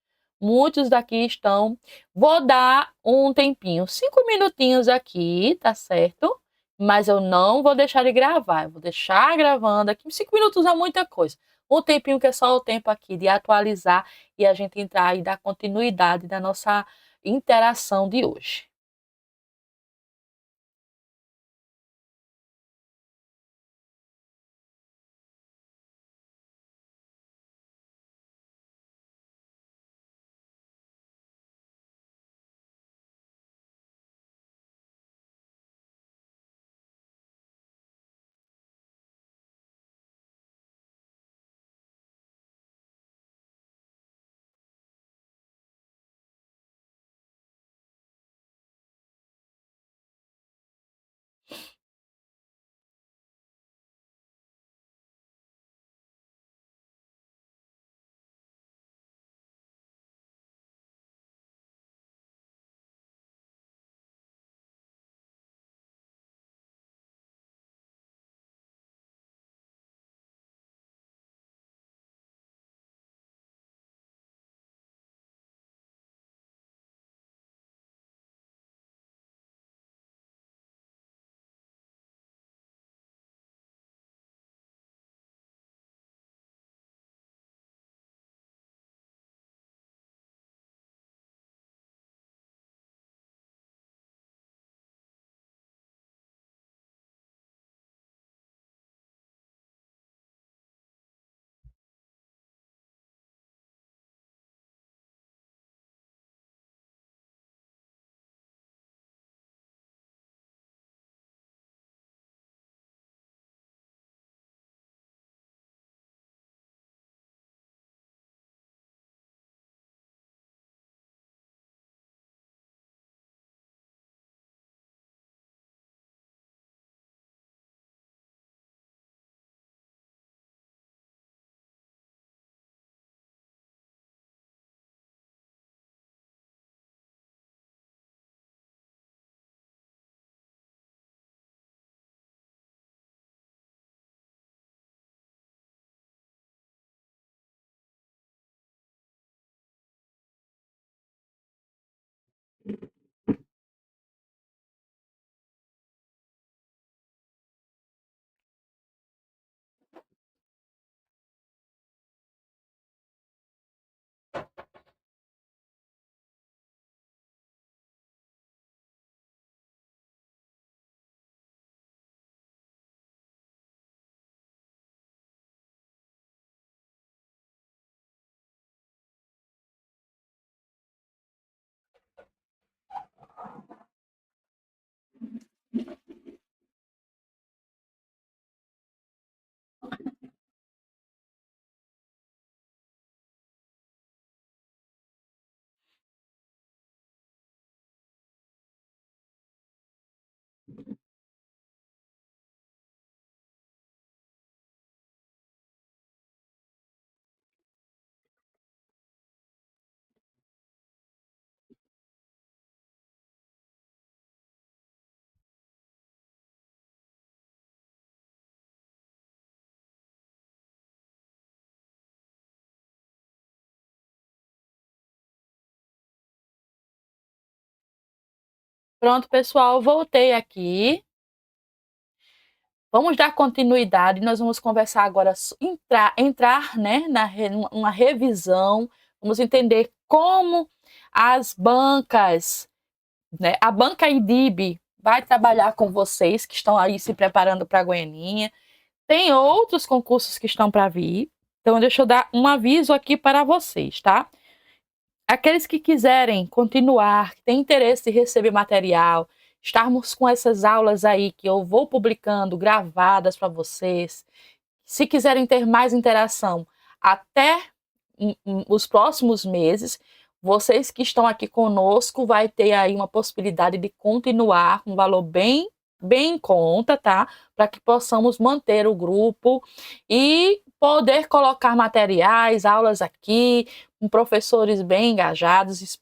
muitos daqui estão. Vou dar um tempinho, 5 minutinhos aqui, tá certo? Mas eu não vou deixar de gravar, eu vou deixar gravando aqui. 5 minutos é muita coisa. Um tempinho que é só o tempo aqui de atualizar e a gente entrar e dar continuidade na nossa interação de hoje. Pronto, pessoal, voltei aqui. Vamos dar continuidade, nós vamos conversar agora, entrar, né, numa revisão, vamos entender como as bancas, né, a banca IDIB vai trabalhar com vocês que estão aí se preparando para a Goianinha. Tem outros concursos que estão para vir, então deixa eu dar um aviso aqui para vocês, tá? Aqueles que quiserem continuar, que têm interesse em receber material, estarmos com essas aulas aí que eu vou publicando, gravadas para vocês. Se quiserem ter mais interação até os próximos meses, vocês que estão aqui conosco vai ter aí uma possibilidade de continuar com um valor bem em conta, tá? Para que possamos manter o grupo e poder colocar materiais, aulas aqui, com professores bem engajados,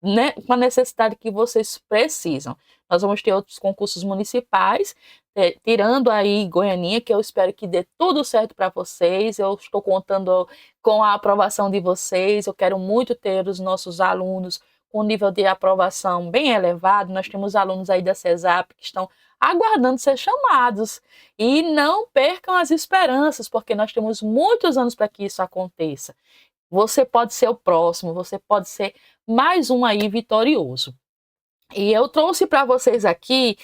né, com a necessidade que vocês precisam. Nós vamos ter outros concursos municipais, tirando aí Goianinha, que eu espero que dê tudo certo para vocês. Eu estou contando com a aprovação de vocês. Eu quero muito ter os nossos alunos com nível de aprovação bem elevado. Nós temos alunos aí da CESAP que estão aguardando ser chamados. E não percam as esperanças, porque nós temos muitos anos para que isso aconteça. Você pode ser o próximo, você pode ser mais um aí vitorioso. E eu trouxe para vocês aqui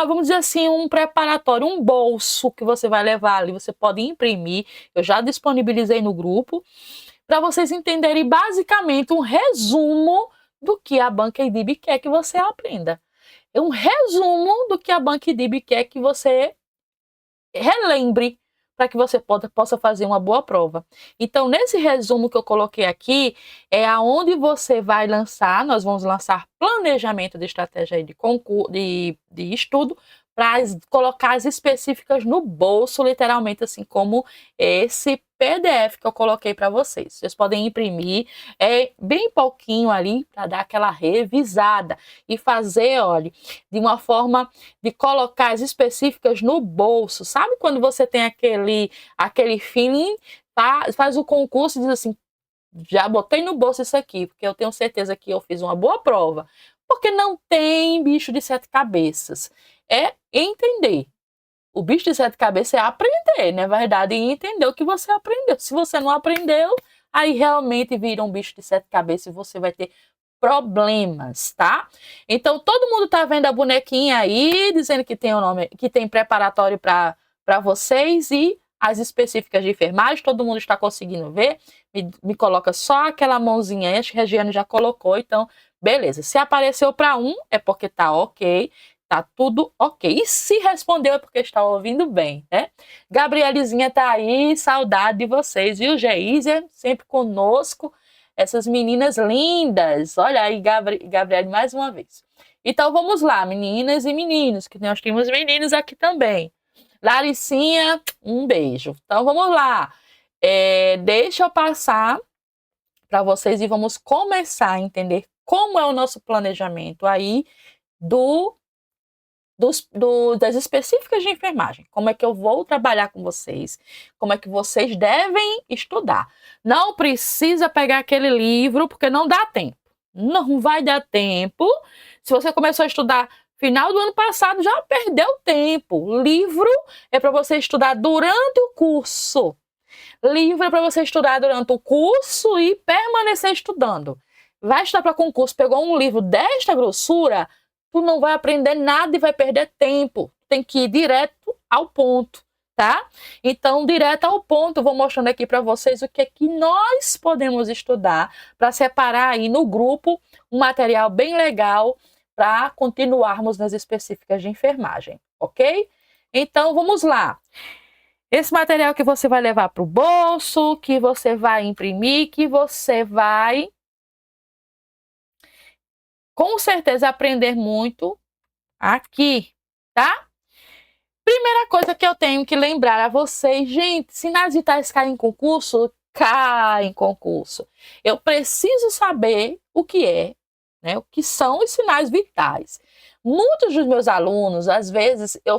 vamos dizer assim, um preparatório, um bolso que você vai levar ali, você pode imprimir, eu já disponibilizei no grupo, para vocês entenderem basicamente um resumo do que a Banca IDIB quer que você aprenda. É um resumo do que a Banca IDIB quer que você relembre, para que você possa fazer uma boa prova. Então, nesse resumo que eu coloquei aqui, é aonde você vai lançar, nós vamos lançar planejamento de estratégia de concurso, de estudo, para colocar as específicas no bolso, literalmente, assim como esse PDF que eu coloquei para vocês. Vocês podem imprimir bem pouquinho ali para dar aquela revisada e fazer, olha, de uma forma de colocar as específicas no bolso. Sabe quando você tem aquele feeling, faz o concurso e diz assim, já botei no bolso isso aqui, porque eu tenho certeza que eu fiz uma boa prova. Porque não tem bicho de 7 cabeças. É entender. O bicho de 7 cabeças é aprender, na verdade, e entender o que você aprendeu. Se você não aprendeu, aí realmente vira um bicho de 7 cabeças e você vai ter problemas, tá? Então, todo mundo tá vendo a bonequinha aí, dizendo que tem o nome, que tem preparatório para vocês e as específicas de enfermagem, todo mundo está conseguindo ver? Me coloca só aquela mãozinha aí, acho que a Regiane já colocou, então, beleza. Se apareceu para um, é porque tá ok, tá tudo ok. E se respondeu é porque está ouvindo bem, né? Gabrielizinha tá aí, saudade de vocês, viu, Geísia? Sempre conosco, essas meninas lindas. Olha aí, Gabriele, mais uma vez. Então, vamos lá, meninas e meninos, que nós temos meninos aqui também. Laricinha, um beijo. Então, vamos lá. Deixa eu passar para vocês e vamos começar a entender como é o nosso planejamento aí das específicas de enfermagem. Como é que eu vou trabalhar com vocês, como é que vocês devem estudar. Não precisa pegar aquele livro, porque não dá tempo. Não vai dar tempo. Se você começou a estudar final do ano passado, já perdeu tempo. Livro é para você estudar durante o curso. Livro é para você estudar durante o curso e permanecer estudando. Vai estudar para concurso, pegou um livro desta grossura, tu não vai aprender nada e vai perder tempo. Tem que ir direto ao ponto, tá? Então, direto ao ponto, vou mostrando aqui para vocês o que é que nós podemos estudar para separar aí no grupo um material bem legal para continuarmos nas específicas de enfermagem, ok? Então, vamos lá. Esse material que você vai levar para o bolso, que você vai imprimir, que você vai, com certeza, aprender muito aqui, tá? Primeira coisa que eu tenho que lembrar a vocês, gente, sinais vitais caem em concurso? Cai em concurso. Eu preciso saber o que é, né? O que são os sinais vitais. Muitos dos meus alunos, às vezes, eu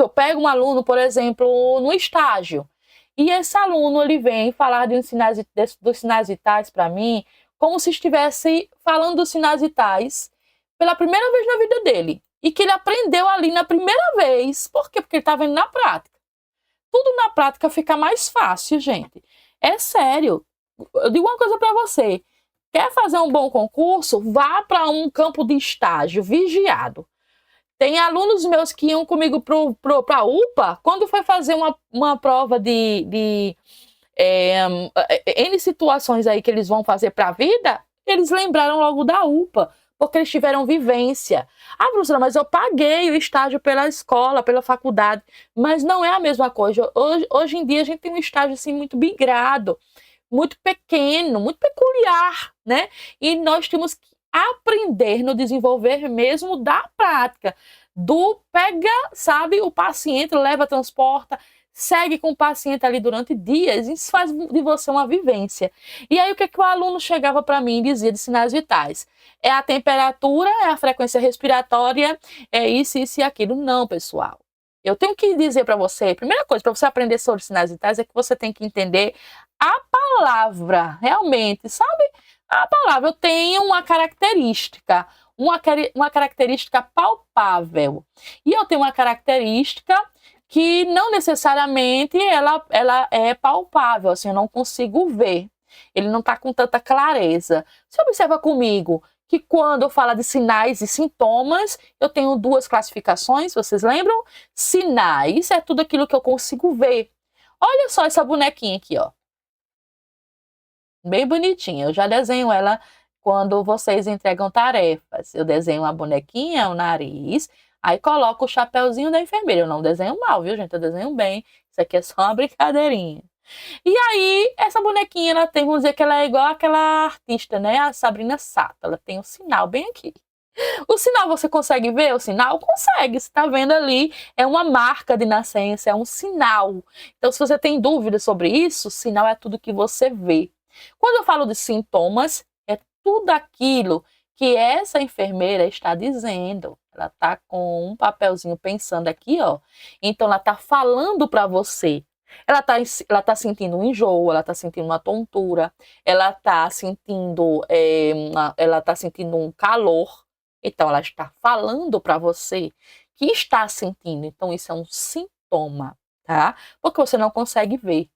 pego um aluno, por exemplo, no estágio, e esse aluno, ele vem falar dos sinais vitais para mim como se estivesse falando dos sinais vitais pela primeira vez na vida dele. E que ele aprendeu ali na primeira vez. Por quê? Porque ele está vendo na prática. Tudo na prática fica mais fácil, gente. É sério. Eu digo uma coisa para você. Quer fazer um bom concurso? Vá para um campo de estágio vigiado. Tem alunos meus que iam comigo para a UPA, quando foi fazer uma prova de N situações aí que eles vão fazer para a vida, eles lembraram logo da UPA, porque eles tiveram vivência. Ah, professora, mas eu paguei o estágio pela escola, pela faculdade, mas não é a mesma coisa. Hoje em dia a gente tem um estágio assim muito migrado, muito pequeno, muito peculiar, né? E nós temos que aprender no desenvolver mesmo da prática, do pega, sabe, o paciente, leva, transporta, segue com o paciente ali durante dias, isso faz de você uma vivência. E aí o que o aluno chegava para mim e dizia de sinais vitais? É a temperatura, é a frequência respiratória, é isso e aquilo. Não, pessoal. Eu tenho que dizer para você, a primeira coisa, para você aprender sobre sinais vitais é que você tem que entender a palavra, realmente, sabe? A palavra, eu tenho uma característica palpável. E eu tenho uma característica que não necessariamente ela é palpável, assim, eu não consigo ver. Ele não está com tanta clareza. Você observa comigo que quando eu falo de sinais e sintomas, eu tenho duas classificações, vocês lembram? Sinais é tudo aquilo que eu consigo ver. Olha só essa bonequinha aqui, ó. Bem bonitinha. Eu já desenho ela quando vocês entregam tarefas. Eu desenho uma bonequinha, o nariz, aí coloco o chapéuzinho da enfermeira. Eu não desenho mal, viu, gente? Eu desenho bem. Isso aqui é só uma brincadeirinha. E aí, essa bonequinha, ela tem, vamos dizer que ela é igual aquela artista, né? A Sabrina Sato. Ela tem um sinal bem aqui. O sinal, você consegue ver o sinal? Consegue, você está vendo ali, é uma marca de nascença, é um sinal. Então, se você tem dúvidas sobre isso, sinal é tudo que você vê. Quando eu falo de sintomas, é tudo aquilo que essa enfermeira está dizendo. Ela está com um papelzinho pensando aqui, ó. Então, ela está falando para você. Ela tá sentindo um enjoo, ela está sentindo uma tontura, ela está sentindo um calor. Então, ela está falando para você que está sentindo. Então, isso é um sintoma, tá? Porque você não consegue ver.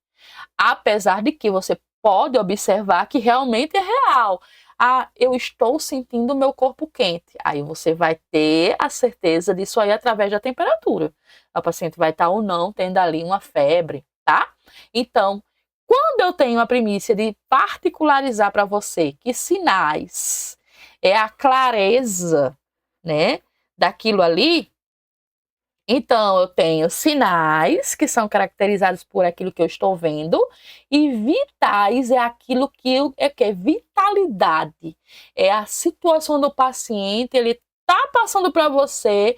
Apesar de que você pode observar que realmente é real. Ah, eu estou sentindo o meu corpo quente. Aí você vai ter a certeza disso aí através da temperatura. O paciente vai estar ou não tendo ali uma febre, tá? Então, quando eu tenho a primícia de particularizar para você que sinais é a clareza, né, daquilo ali, então eu tenho sinais que são caracterizados por aquilo que eu estou vendo e vitais é aquilo que é vitalidade, é a situação do paciente, ele está passando para você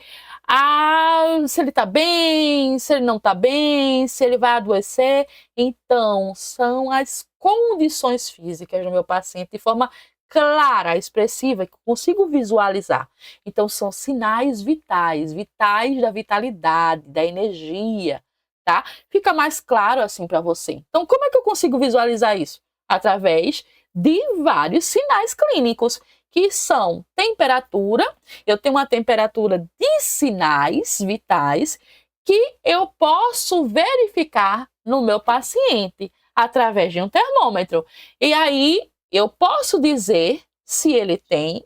se ele está bem, se ele não está bem, se ele vai adoecer. Então, são as condições físicas do meu paciente de forma clara, expressiva, que eu consigo visualizar. Então, são sinais vitais, vitais da vitalidade, da energia, tá? Fica mais claro assim para você. Então, como é que eu consigo visualizar isso? Através de vários sinais clínicos, que são temperatura, eu tenho uma temperatura de sinais vitais que eu posso verificar no meu paciente através de um termômetro. E aí eu posso dizer se ele tem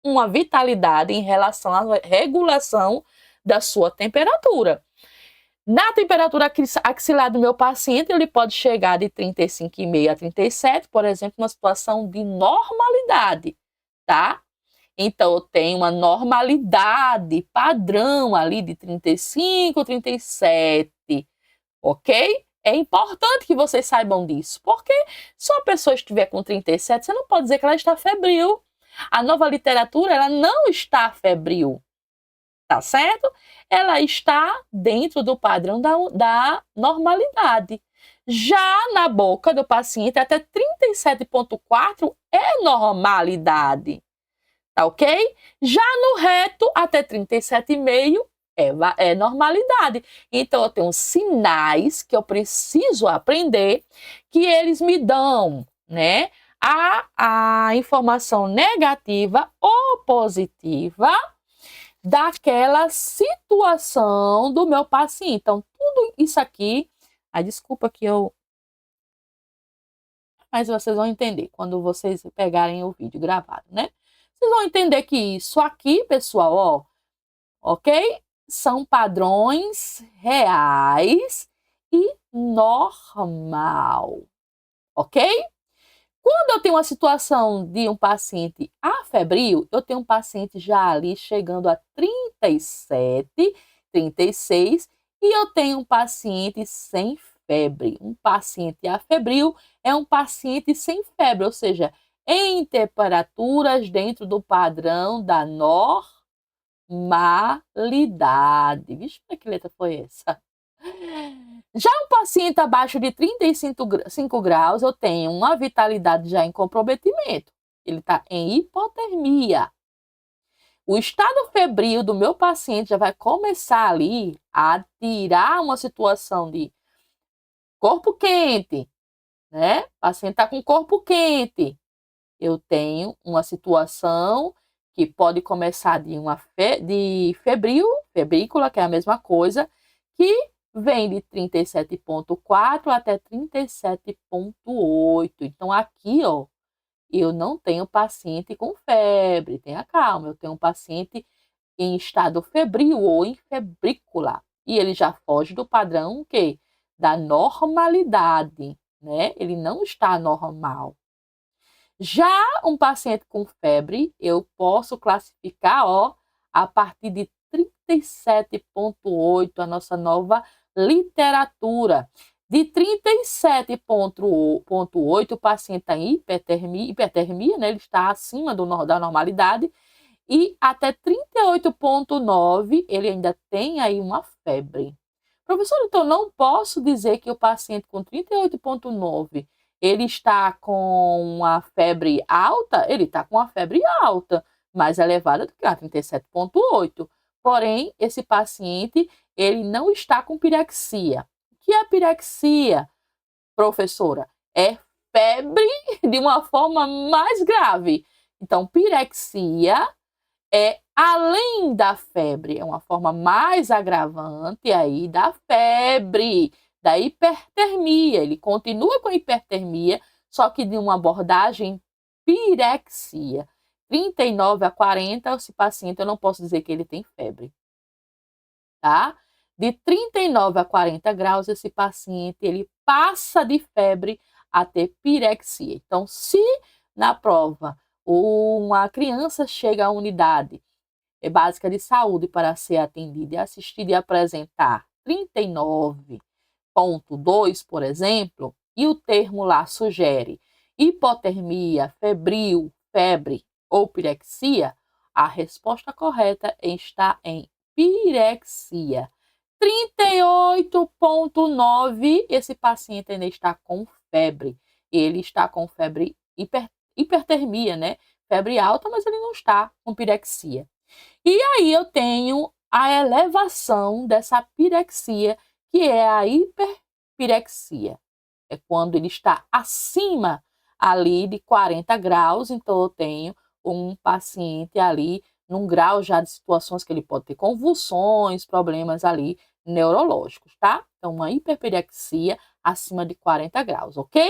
uma vitalidade em relação à regulação da sua temperatura. Na temperatura axilar do meu paciente, ele pode chegar de 35,5 a 37, por exemplo, uma situação de normalidade, tá? Então, eu tenho uma normalidade padrão ali de 35, 37, ok? É importante que vocês saibam disso, porque se uma pessoa estiver com 37, você não pode dizer que ela está febril. A nova literatura, ela não está febril, tá certo? Ela está dentro do padrão da normalidade. Já na boca do paciente, até 37,4 é normalidade, tá ok? Já no reto, até 37,5 é normalidade. Então, eu tenho sinais que eu preciso aprender, que eles me dão, né, a informação negativa ou positiva daquela situação do meu paciente. Então, tudo isso aqui, desculpa que eu... Mas vocês vão entender quando vocês pegarem o vídeo gravado, né? Vocês vão entender que isso aqui, pessoal, ó, ok? São padrões reais e normal, ok? Quando eu tenho uma situação de um paciente afebril, eu tenho um paciente já ali chegando a 37, 36, e eu tenho um paciente sem febre. Um paciente afebril é um paciente sem febre, ou seja, em temperaturas dentro do padrão da normalidade. Vixe, que letra foi essa? Já um paciente abaixo de 35 graus, eu tenho uma vitalidade já em comprometimento. Ele está em hipotermia. O estado febril do meu paciente já vai começar ali a tirar uma situação de corpo quente, né? O paciente está com corpo quente. Eu tenho uma situação que pode começar de febrícula, que é a mesma coisa, que vem de 37,4 até 37,8. Então, aqui, ó, eu não tenho paciente com febre, tenha calma, eu tenho um paciente em estado febril ou em febrícula. E ele já foge do padrão o quê? Da normalidade, né? Ele não está normal. Já um paciente com febre, eu posso classificar, ó, a partir de 37,8, a nossa nova literatura. De 37,8, o paciente está em hipertermia, né? Ele está acima da normalidade, e até 38,9, ele ainda tem aí uma febre. Professor, então não posso dizer que o paciente com 38,9 ele está com uma febre alta? Ele está com uma febre alta, mais elevada do que a 37,8. Porém, esse paciente, ele não está com pirexia. O que é pirexia, professora? É febre de uma forma mais grave. Então, pirexia é além da febre, é uma forma mais agravante aí da febre, da hipertermia. Ele continua com hipertermia, só que de uma abordagem pirexia. 39 a 40, esse paciente eu não posso dizer que ele tem febre, tá? De 39 a 40 graus, esse paciente ele passa de febre a ter pirexia. Então, se na prova uma criança chega à unidade básica de saúde para ser atendida e assistida e apresentar 39,2, por exemplo, e o termo lá sugere hipotermia, febril, febre ou pirexia, a resposta correta está em pirexia. 38,9, esse paciente ainda está com febre. Ele está com febre hipertermia, né? Febre alta, mas ele não está com pirexia. E aí eu tenho a elevação dessa pirexia, que é a hiperpirexia. É quando ele está acima ali de 40 graus, então eu tenho um paciente ali num grau já de situações que ele pode ter convulsões, problemas ali neurológicos, tá? Então, uma hiperpirexia acima de 40 graus, ok?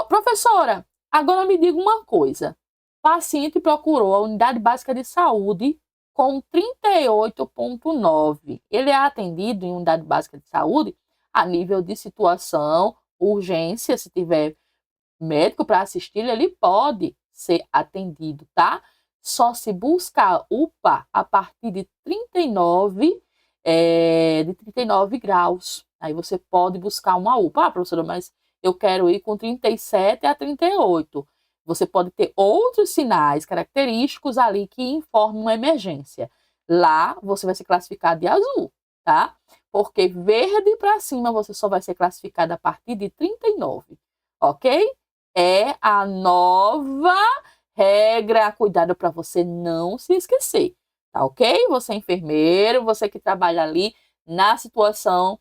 Professora, agora me diga uma coisa. O paciente procurou a unidade básica de saúde com 38,9. Ele é atendido em unidade básica de saúde a nível de situação, urgência, se tiver médico para assistir, ele pode ser atendido, tá? Só se busca UPA a partir de 39 graus. Aí você pode buscar uma UPA. Ah, professora, mas eu quero ir com 37 a 38. Você pode ter outros sinais característicos ali que informam uma emergência. Lá, você vai ser classificado de azul, tá? Porque verde para cima, você só vai ser classificado a partir de 39, ok? É a nova regra. Cuidado para você não se esquecer, tá ok? Você é enfermeiro, você que trabalha ali na situação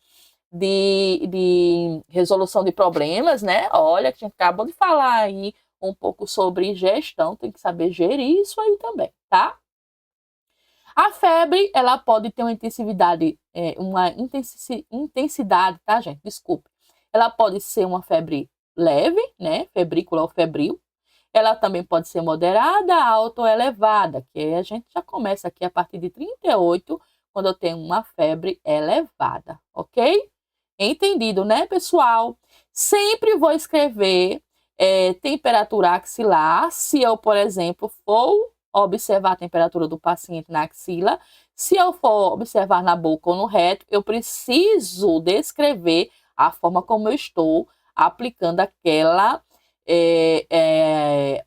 de resolução de problemas, né? Olha, a gente acabou de falar aí um pouco sobre gestão, tem que saber gerir isso aí também, tá? A febre, ela pode ter uma intensidade, tá, gente? Desculpe. Ela pode ser uma febre leve, né? Febrícula ou febril. Ela também pode ser moderada, alta ou elevada, que a gente já começa aqui a partir de 38, quando eu tenho uma febre elevada, ok? Entendido, né, pessoal? Sempre vou escrever temperatura axilar, se eu, por exemplo, for observar a temperatura do paciente na axila. Se eu for observar na boca ou no reto, eu preciso descrever a forma como eu estou aplicando aquela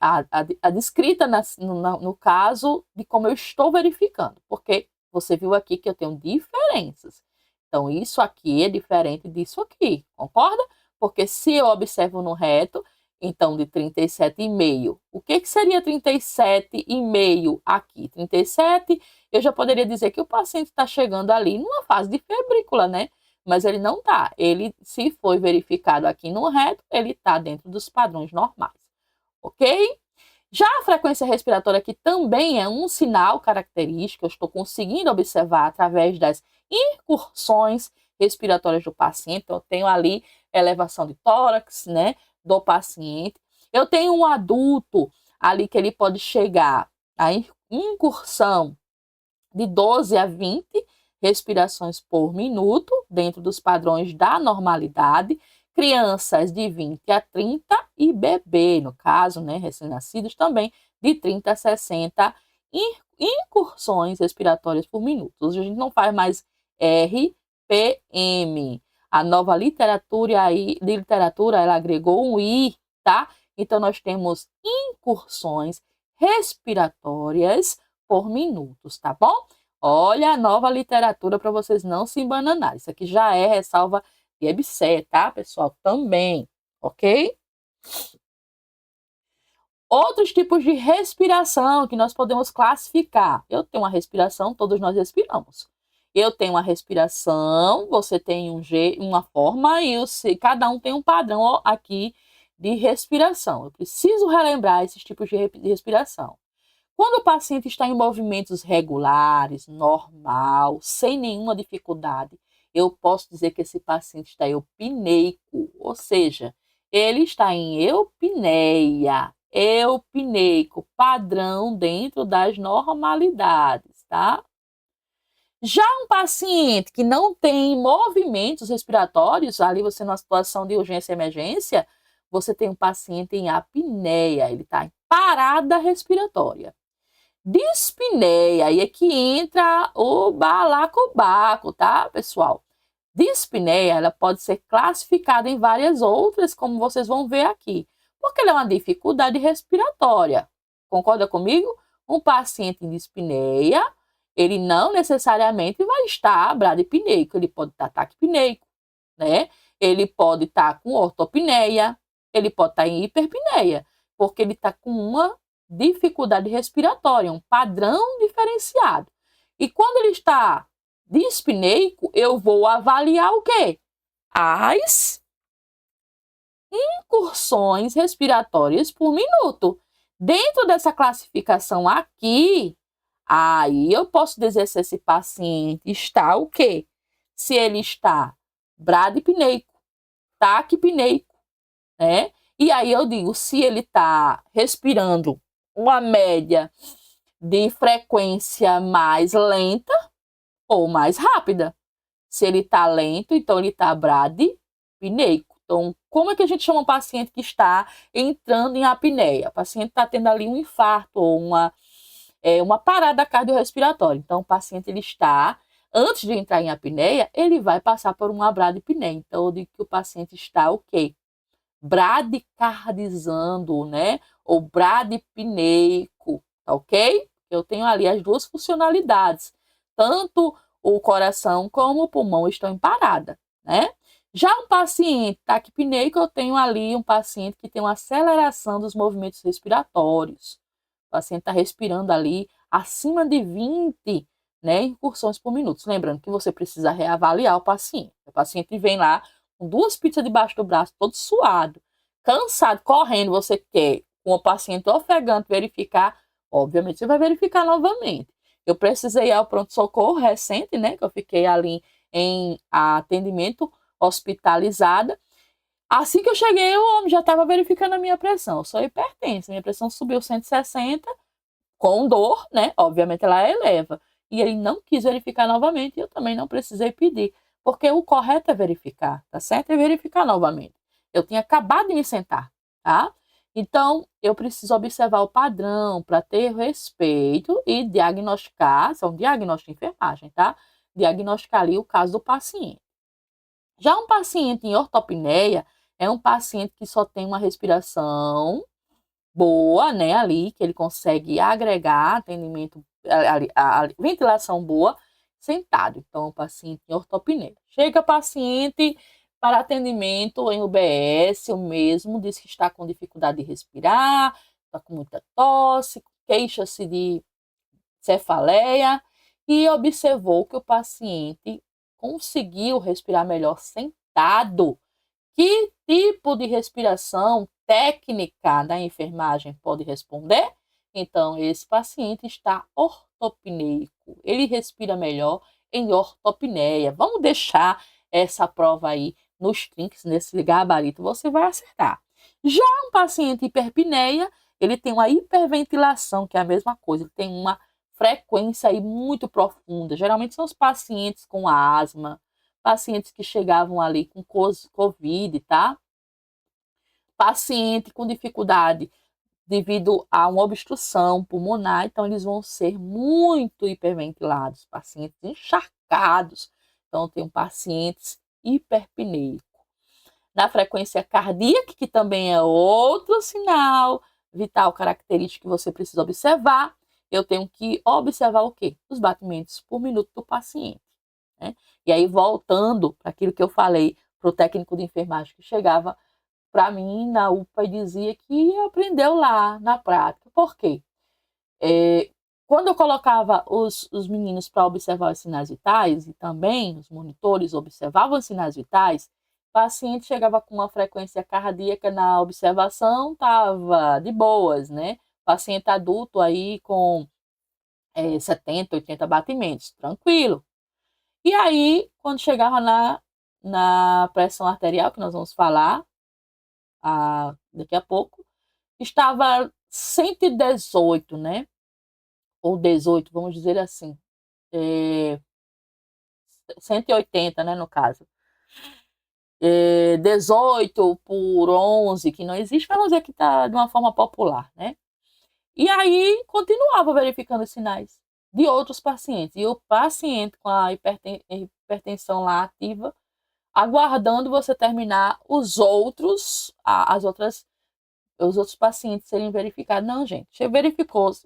a descrita no caso de como eu estou verificando, porque você viu aqui que eu tenho diferenças. Então, isso aqui é diferente disso aqui, concorda? Porque se eu observo no reto, então de 37,5, o que seria 37,5 aqui? 37, eu já poderia dizer que o paciente está chegando ali numa fase de febrícula, né? Mas ele não está. Ele, se foi verificado aqui no reto, ele está dentro dos padrões normais, ok? Já a frequência respiratória, que também é um sinal característico, eu estou conseguindo observar através das incursões respiratórias do paciente. Então, eu tenho ali elevação de tórax, né, do paciente. Eu tenho um adulto ali que ele pode chegar a incursão de 12 a 20 respirações por minuto, dentro dos padrões da normalidade. Crianças de 20 a 30 e bebê, no caso, né, recém-nascidos também, de 30 a 60 incursões respiratórias por minuto. Hoje a gente não faz mais RPM. A nova literatura ela agregou um I, tá? Então, nós temos incursões respiratórias por minutos, tá bom? Olha a nova literatura para vocês não se embananarem. Isso aqui já é ressalva de EBSER, tá, pessoal? Também, ok? Outros tipos de respiração que nós podemos classificar. Eu tenho uma respiração, todos nós respiramos. Eu tenho uma respiração, você tem uma forma e cada um tem um padrão aqui de respiração. Eu preciso relembrar esses tipos de respiração. Quando o paciente está em movimentos regulares, normal, sem nenhuma dificuldade, eu posso dizer que esse paciente está eupneico, ou seja, ele está em eupneia, eupneico, padrão dentro das normalidades, tá? Já um paciente que não tem movimentos respiratórios, ali você numa situação de urgência e emergência, você tem um paciente em apneia, ele está em parada respiratória. Dispneia, aí é que entra o balacobaco, tá, pessoal? Dispneia, ela pode ser classificada em várias outras, como vocês vão ver aqui, porque ela é uma dificuldade respiratória. Concorda comigo? Um paciente em dispneia, ele não necessariamente vai estar bradipneico, ele pode estar taquipneico, né? Ele pode estar com ortopneia, ele pode estar em hiperpneia, porque ele está com uma dificuldade respiratória, um padrão diferenciado. E quando ele está dispneico, eu vou avaliar o quê? As incursões respiratórias por minuto. Dentro dessa classificação aqui, aí eu posso dizer se esse paciente está o quê? Se ele está bradipneico, taquipneico, né? E aí eu digo se ele está respirando uma média de frequência mais lenta ou mais rápida. Se ele está lento, então ele está bradipneico. Então, como é que a gente chama um paciente que está entrando em apneia? O paciente está tendo ali um infarto ou uma parada cardiorrespiratória. Então, o paciente ele está, antes de entrar em apneia, ele vai passar por uma bradipneia. Então, eu digo que o paciente está o quê? Bradicardizando, né? Ou bradipneico, tá ok? Eu tenho ali as duas funcionalidades. Tanto o coração como o pulmão estão em parada, né? Já um paciente taquipneico, eu tenho ali um paciente que tem uma aceleração dos movimentos respiratórios. O paciente está respirando ali acima de 20, né, incursões por minuto. Lembrando que você precisa reavaliar o paciente, paciente vem lá com 2 pizzas debaixo do braço, todo suado, cansado, correndo, você quer, com o paciente ofegante, verificar, obviamente você vai verificar novamente. Eu precisei ir ao pronto-socorro recente, né, que eu fiquei ali em atendimento hospitalizada. Assim que eu cheguei, o homem já estava verificando a minha pressão. Eu sou hipertensa, minha pressão subiu 160, com dor, né? Obviamente ela eleva. E ele não quis verificar novamente, e eu também não precisei pedir, porque o correto é verificar, tá certo? É verificar novamente. Eu tinha acabado de me sentar, tá? Então, eu preciso observar o padrão para ter respeito e diagnosticar, são diagnóstico de enfermagem, tá? Diagnosticar ali o caso do paciente. Já um paciente em ortopneia é um paciente que só tem uma respiração boa, né, ali, que ele consegue agregar atendimento, a ventilação boa, sentado. Então, o paciente em ortopneia. Chega paciente para atendimento em UBS, o mesmo, diz que está com dificuldade de respirar, está com muita tosse, queixa-se de cefaleia e observou que o paciente conseguiu respirar melhor sentado. Que tipo de respiração técnica da enfermagem pode responder? Então, esse paciente está ortopneico. Ele respira melhor em ortopneia. Vamos deixar essa prova aí nos trinques, nesse gabarito, você vai acertar. Já um paciente hiperpneia, ele tem uma hiperventilação, que é a mesma coisa, ele tem uma frequência aí muito profunda. Geralmente são os pacientes com asma, pacientes que chegavam ali com Covid, tá? Paciente com dificuldade devido a uma obstrução pulmonar, então eles vão ser muito hiperventilados, pacientes encharcados. Então, tem pacientes hiperpneicos. Na frequência cardíaca, que também é outro sinal vital característico que você precisa observar, eu tenho que observar o quê? Os batimentos por minuto do paciente. Né? E aí, voltando para aquilo que eu falei para o técnico de enfermagem que chegava para mim na UPA e dizia que aprendeu lá na prática. Por quê? Quando eu colocava os meninos para observar os sinais vitais, e também os monitores observavam os sinais vitais, o paciente chegava com uma frequência cardíaca na observação, estava de boas, né? Paciente adulto aí com 70, 80 batimentos, tranquilo. E aí, quando chegava na pressão arterial, que nós vamos falar daqui a pouco, estava 118, né? Ou 18, vamos dizer assim. 180, né, no caso. 18 por 11, que não existe, vamos dizer que está de uma forma popular, né? E aí, continuava verificando os sinais de outros pacientes. E o paciente com a hipertensão lá ativa, aguardando você terminar os outros pacientes serem verificados. Não, gente, você verificou os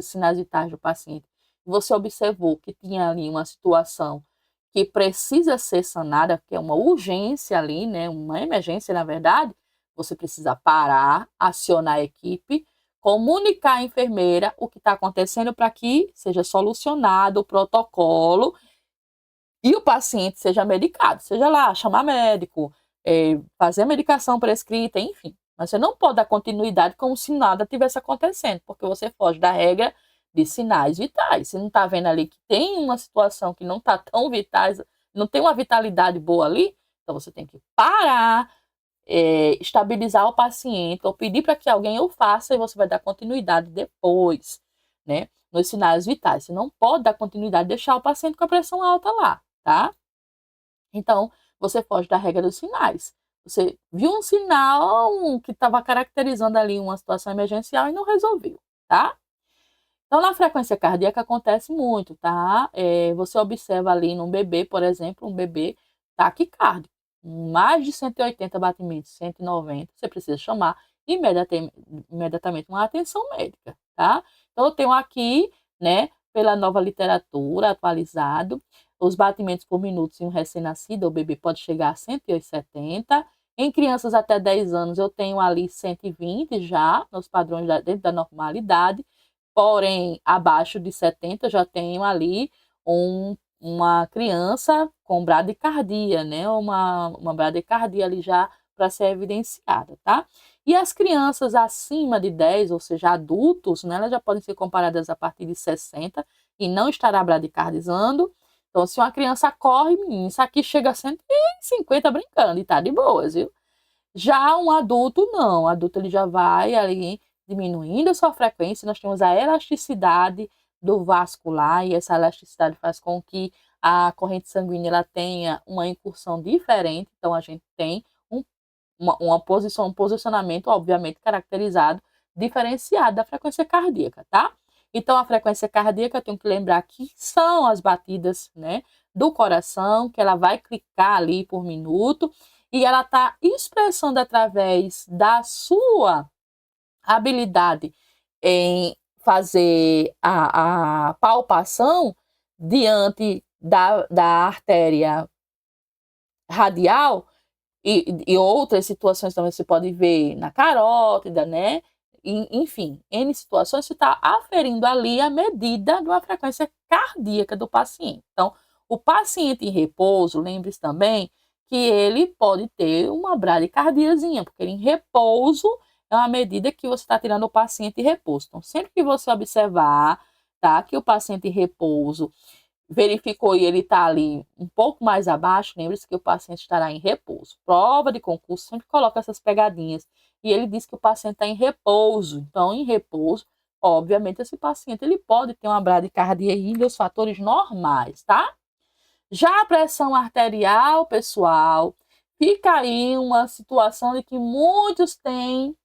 sinais vitais do paciente, você observou que tinha ali uma situação que precisa ser sanada, que é uma urgência ali, né, uma emergência, na verdade, você precisa parar, acionar a equipe, comunicar à enfermeira o que está acontecendo para que seja solucionado o protocolo e o paciente seja medicado, seja lá, chamar médico, fazer a medicação prescrita, enfim. Mas você não pode dar continuidade como se nada tivesse acontecendo, porque você foge da regra de sinais vitais. Você não está vendo ali que tem uma situação que não está tão vitais, não tem uma vitalidade boa ali, então você tem que parar, estabilizar o paciente, ou pedir para que alguém o faça e você vai dar continuidade depois, né? Nos sinais vitais. Você não pode dar continuidade, deixar o paciente com a pressão alta lá, tá? Então, você foge da regra dos sinais. Você viu um sinal que estava caracterizando ali uma situação emergencial e não resolveu, tá? Então, na frequência cardíaca acontece muito, tá? Você observa ali num bebê, por exemplo, um bebê taquicárdico, mais de 180 batimentos, 190, você precisa chamar imediatamente uma atenção médica, tá? Então, eu tenho aqui, né, pela nova literatura atualizado, os batimentos por minuto em um recém-nascido, o bebê pode chegar a 170. Em crianças até 10 anos, eu tenho ali 120 já, nos padrões dentro da normalidade. Porém, abaixo de 70, já tenho ali um uma criança com bradicardia, né? Uma bradicardia ali já para ser evidenciada, tá? E as crianças acima de 10, ou seja, adultos, né? Elas já podem ser comparadas a partir de 60 e não estará bradicardizando. Então, se uma criança corre, menino, isso aqui chega a 150 brincando e tá de boas, viu? Já um adulto, não. O adulto ele já vai ali diminuindo a sua frequência. Nós temos a elasticidade do vascular e essa elasticidade faz com que a corrente sanguínea ela tenha uma incursão diferente. Então, a gente tem um posicionamento, obviamente, caracterizado, diferenciado da frequência cardíaca, tá? Então, a frequência cardíaca, eu tenho que lembrar que são as batidas, né, do coração, que ela vai clicar ali por minuto, e ela está expressando através da sua habilidade em fazer a palpação diante da artéria radial, e outras situações também você pode ver na carótida, né? Enfim, N situações, você está aferindo ali a medida de uma frequência cardíaca do paciente. Então, o paciente em repouso, lembre-se também que ele pode ter uma bradicardiazinha, porque ele em repouso é uma medida que você está tirando o paciente em repouso. Então, sempre que você observar, tá, que o paciente em repouso verificou e ele está ali um pouco mais abaixo, lembre-se que o paciente estará em repouso. Prova de concurso sempre coloca essas pegadinhas. E ele diz que o paciente está em repouso. Então, em repouso, obviamente, esse paciente ele pode ter uma bradicardia ainda, os fatores normais, tá? Já a pressão arterial, pessoal, fica aí uma situação de que muitos têm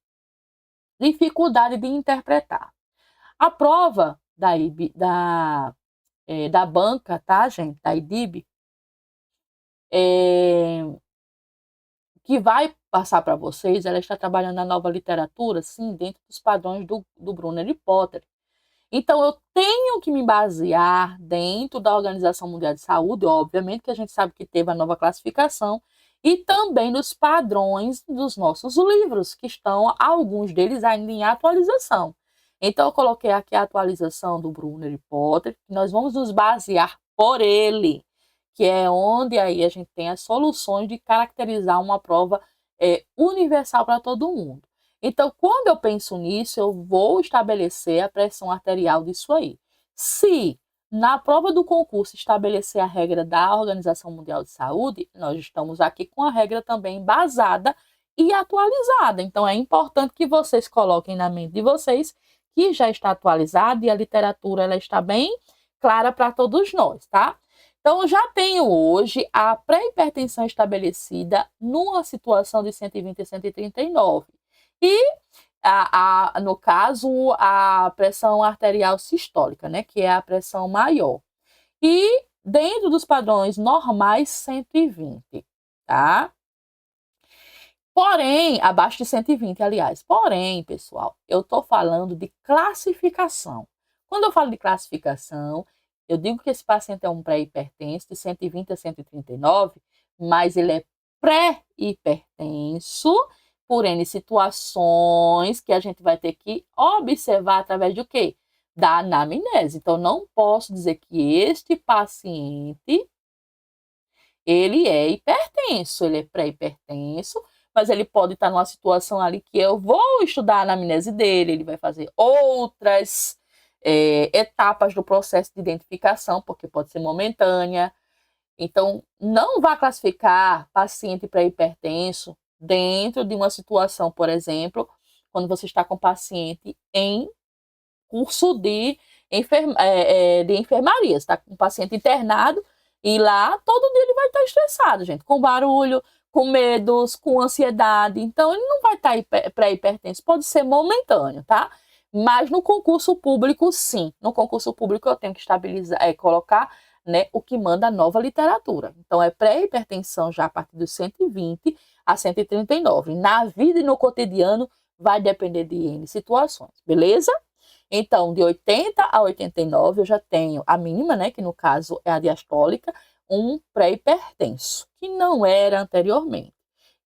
dificuldade de interpretar. A prova da banca, tá, gente, da IDIB, que vai passar para vocês, ela está trabalhando na nova literatura, sim, dentro dos padrões do Brunner e Potter. Então, eu tenho que me basear dentro da Organização Mundial de Saúde, obviamente que a gente sabe que teve a nova classificação, e também nos padrões dos nossos livros, que estão, alguns deles ainda em atualização. Então, eu coloquei aqui a atualização do Brunner e Potter, que nós vamos nos basear por ele, que é onde aí a gente tem as soluções de caracterizar uma prova universal para todo mundo. Então, quando eu penso nisso, eu vou estabelecer a pressão arterial disso aí. Se na prova do concurso estabelecer a regra da Organização Mundial de Saúde, nós estamos aqui com a regra também embasada e atualizada. Então, é importante que vocês coloquem na mente de vocês que já está atualizada e a literatura ela está bem clara para todos nós, tá? Então, eu já tenho hoje a pré-hipertensão estabelecida numa situação de 120 e 139. E, no caso, a pressão arterial sistólica, né, que é a pressão maior. E dentro dos padrões normais, 120, tá? Porém, abaixo de 120, aliás. Porém, pessoal, eu estou falando de classificação. Quando eu falo de classificação, eu digo que esse paciente é um pré-hipertenso de 120 a 139, mas ele é pré-hipertenso por N situações que a gente vai ter que observar através de quê? Da anamnese. Então, não posso dizer que este paciente, ele é hipertenso, ele é pré-hipertenso, mas ele pode estar numa situação ali que eu vou estudar a anamnese dele, ele vai fazer outras etapas do processo de identificação, porque pode ser momentânea. Então, não vá classificar paciente pré-hipertenso dentro de uma situação, por exemplo, quando você está com paciente em curso de enfermaria. Você está com um paciente internado e lá todo dia ele vai estar estressado, gente, com barulho, com medos, com ansiedade. Então, ele não vai estar pré-hipertenso, pode ser momentâneo, tá? Mas no concurso público, sim. No concurso público, eu tenho que estabilizar, colocar, né, o que manda a nova literatura. Então, é pré-hipertensão já a partir dos 120 a 139. Na vida e no cotidiano, vai depender de N situações, beleza? Então, de 80 a 89, eu já tenho a mínima, né, que no caso é a diastólica, um pré-hipertenso, que não era anteriormente.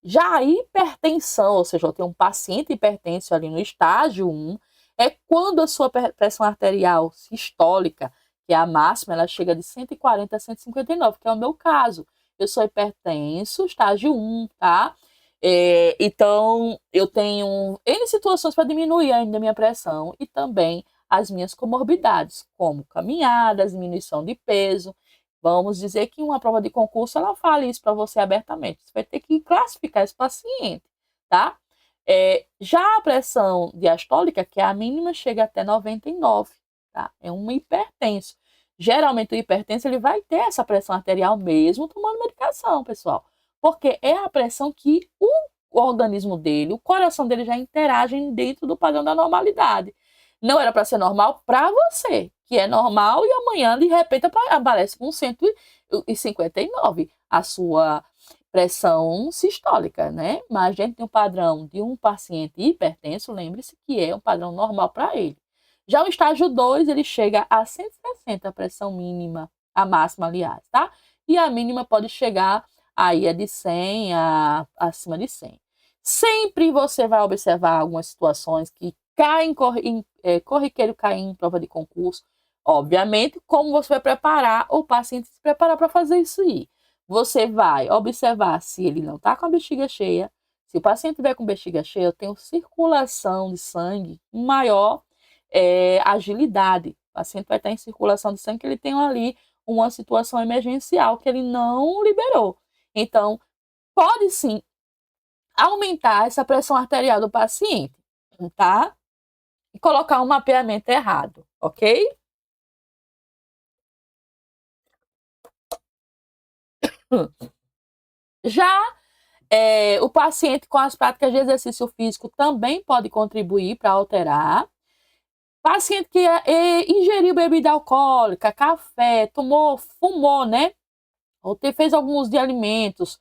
Já a hipertensão, ou seja, eu tenho um paciente hipertenso ali no estágio 1, é quando a sua pressão arterial sistólica, que é a máxima, ela chega de 140 a 159, que é o meu caso. Eu sou hipertenso, estágio 1, tá? Então, eu tenho N situações para diminuir ainda a minha pressão e também as minhas comorbidades, como caminhadas, diminuição de peso. Vamos dizer que uma prova de concurso, ela fala isso para você abertamente. Você vai ter que classificar esse paciente, tá? Já a pressão diastólica, que é a mínima, chega até 99, tá? É um hipertenso. Geralmente o hipertenso, ele vai ter essa pressão arterial mesmo tomando medicação, pessoal. Porque é a pressão que o organismo dele, o coração dele já interagem dentro do padrão da normalidade. Não era para ser normal para você, que é normal, e amanhã, de repente, aparece com 159 a sua pressão sistólica, né? Mas a gente tem um padrão de um paciente hipertenso, lembre-se que é um padrão normal para ele. Já o estágio 2, ele chega a 160 a pressão mínima, a máxima, aliás, tá? E a mínima pode chegar aí é de 100 a acima de 100. Sempre você vai observar algumas situações que caem, corriqueiro cair em prova de concurso. Obviamente, como você vai preparar o paciente se preparar para fazer isso aí. Você vai observar se ele não está com a bexiga cheia. Se o paciente tiver com bexiga cheia, eu tenho circulação de sangue maior, agilidade. O paciente vai estar em circulação de sangue, que ele tem ali uma situação emergencial que ele não liberou. Então, pode sim aumentar essa pressão arterial do paciente, tá? E colocar um mapeamento errado, ok? Já o paciente com as práticas de exercício físico também pode contribuir para alterar. Paciente que ingeriu bebida alcoólica, café, fumou, né? Ou fez algum uso de alimentos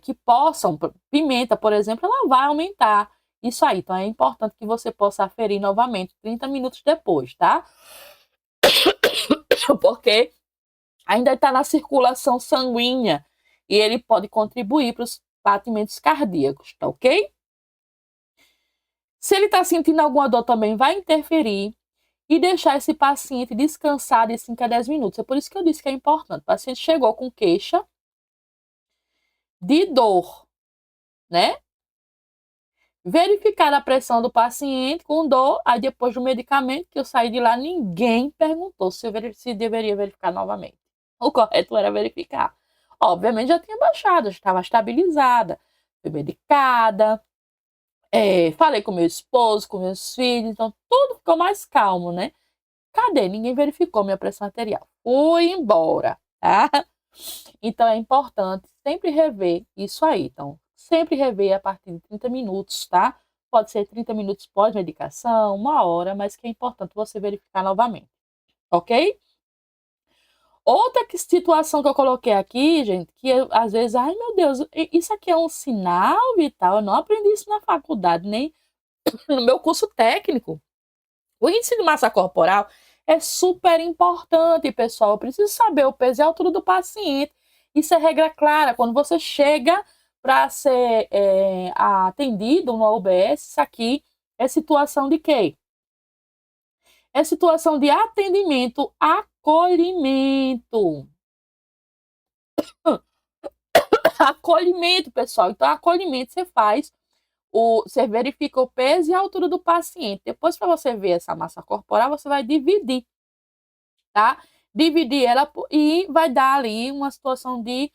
que possam, pimenta, por exemplo, ela vai aumentar isso aí. Então, é importante que você possa aferir novamente 30 minutos depois, tá? Porque ainda está na circulação sanguínea e ele pode contribuir para os batimentos cardíacos, tá ok? Se ele está sentindo alguma dor também, vai interferir e deixar esse paciente descansar de 5 a 10 minutos. É por isso que eu disse que é importante. O paciente chegou com queixa de dor, né? Verificar a pressão do paciente com dor, aí depois do medicamento que eu saí de lá, ninguém perguntou se deveria verificar novamente. O correto era verificar. Obviamente já tinha baixado, já estava estabilizada, foi medicada, falei com meu esposo, com meus filhos, então tudo ficou mais calmo, né? Cadê? Ninguém verificou minha pressão arterial. Fui embora, tá? Então é importante sempre rever isso aí. Então, sempre rever a partir de 30 minutos, tá? Pode ser 30 minutos pós-medicação, 1 hora, mas que é importante você verificar novamente, ok? Outra situação que eu coloquei aqui, gente, que às vezes, ai meu Deus, isso aqui é um sinal vital. Eu não aprendi isso na faculdade, nem no meu curso técnico. O índice de massa corporal é super importante, pessoal. Eu preciso saber o peso e a altura do paciente. Isso é regra clara. Quando você chega para ser atendido no UBS, isso aqui é situação de quê? É situação de atendimento, acolhimento. Acolhimento, pessoal. Então, acolhimento você faz, você verifica o peso e a altura do paciente. Depois, para você ver essa massa corporal, você vai dividir, tá? Dividir ela e vai dar ali uma situação de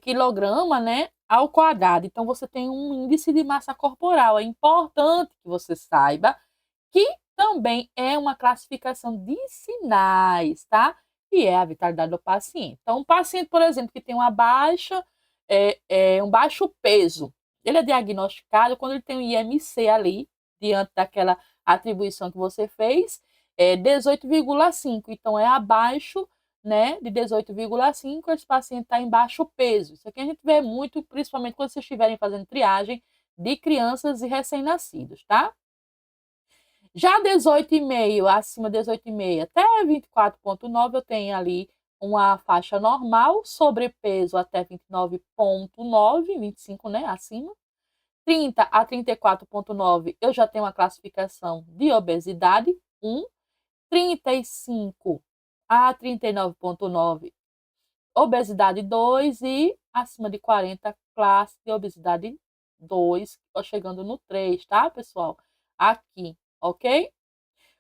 quilograma, né, ao quadrado. Então, você tem um índice de massa corporal. É importante que você saiba que também é uma classificação de sinais, tá? Que é a vitalidade do paciente. Então, um paciente, por exemplo, que tem um baixo peso, ele é diagnosticado quando ele tem um IMC ali, diante daquela atribuição que você fez, 18,5. Então, é abaixo, né, de 18,5, esse paciente está em baixo peso. Isso aqui a gente vê muito, principalmente quando vocês estiverem fazendo triagem de crianças e recém-nascidos, tá? Já 18,5, acima de 18,5 até 24,9, eu tenho ali uma faixa normal, sobrepeso até 29,9, 25, né, acima. 30 a 34,9, eu já tenho uma classificação de obesidade 1. 35 a 39,9, obesidade 2 e acima de 40, classe de obesidade 2, chegando no 3, tá, pessoal? Aqui, ok?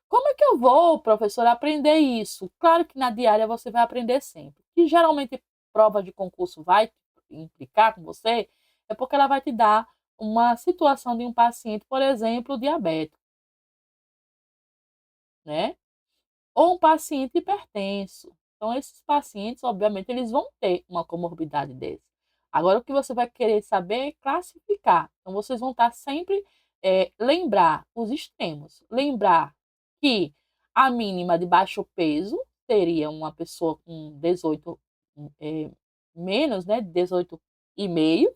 Como é que eu vou, professor, aprender isso? Claro que na diária você vai aprender sempre. E geralmente prova de concurso vai implicar com você, é porque ela vai te dar uma situação de um paciente, por exemplo, diabético, né? Ou um paciente hipertenso. Então, esses pacientes, obviamente, eles vão ter uma comorbidade desse. Agora, o que você vai querer saber é classificar. Então, vocês vão estar sempre lembrar os extremos. Lembrar que a mínima de baixo peso seria uma pessoa com 18 menos, né? 18,5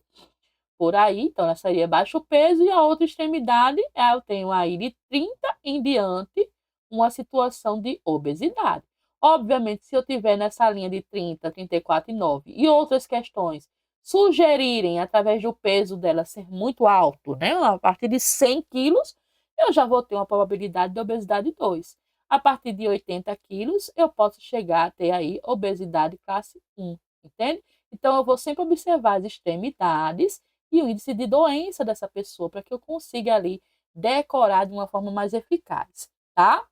por aí, então essa seria baixo peso, e a outra extremidade, eu tenho aí de 30 em diante, uma situação de obesidade. Obviamente, se eu tiver nessa linha de 30, 34,9 e outras questões sugerirem, através do peso dela ser muito alto, né? A partir de 100 quilos, eu já vou ter uma probabilidade de obesidade 2. A partir de 80 quilos, eu posso chegar a ter aí obesidade classe 1, entende? Então, eu vou sempre observar as extremidades e o índice de doença dessa pessoa para que eu consiga ali decorar de uma forma mais eficaz, tá?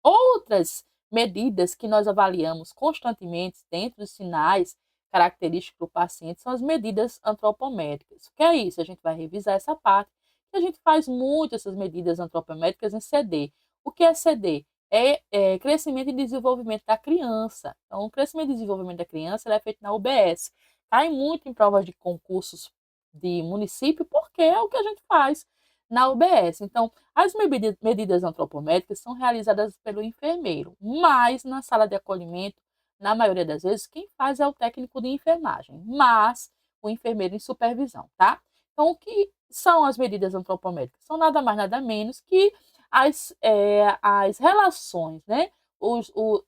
Outras medidas que nós avaliamos constantemente dentro dos sinais característicos do paciente são as medidas antropométricas. O que é isso? A gente vai revisar essa parte. A gente faz muito essas medidas antropométricas em CD. O que é CD? É crescimento e desenvolvimento da criança. Então, o crescimento e desenvolvimento da criança é feito na UBS. Cai muito em provas de concursos de município, porque é o que a gente faz na UBS. Então, as medidas antropométricas são realizadas pelo enfermeiro, mas na sala de acolhimento, na maioria das vezes, quem faz é o técnico de enfermagem, mas o enfermeiro em supervisão, tá? Então, o que são as medidas antropométricas? São nada mais, nada menos que as relações, né?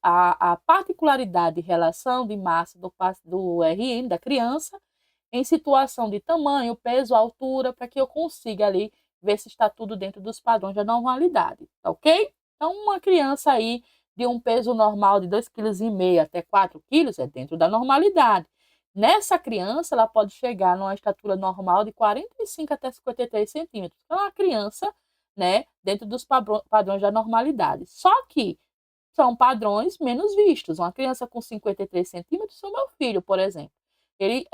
A particularidade de relação de massa do RN da criança em situação de tamanho, peso, altura, para que eu consiga ali ver se está tudo dentro dos padrões da normalidade, tá ok? Então, uma criança aí de um peso normal de 2,5 kg até 4 quilos é dentro da normalidade. Nessa criança, ela pode chegar numa estatura normal de 45 até 53 centímetros. Então, é uma criança, né, dentro dos padrões da normalidade. Só que são padrões menos vistos. Uma criança com 53 centímetros, o meu filho, por exemplo. Ele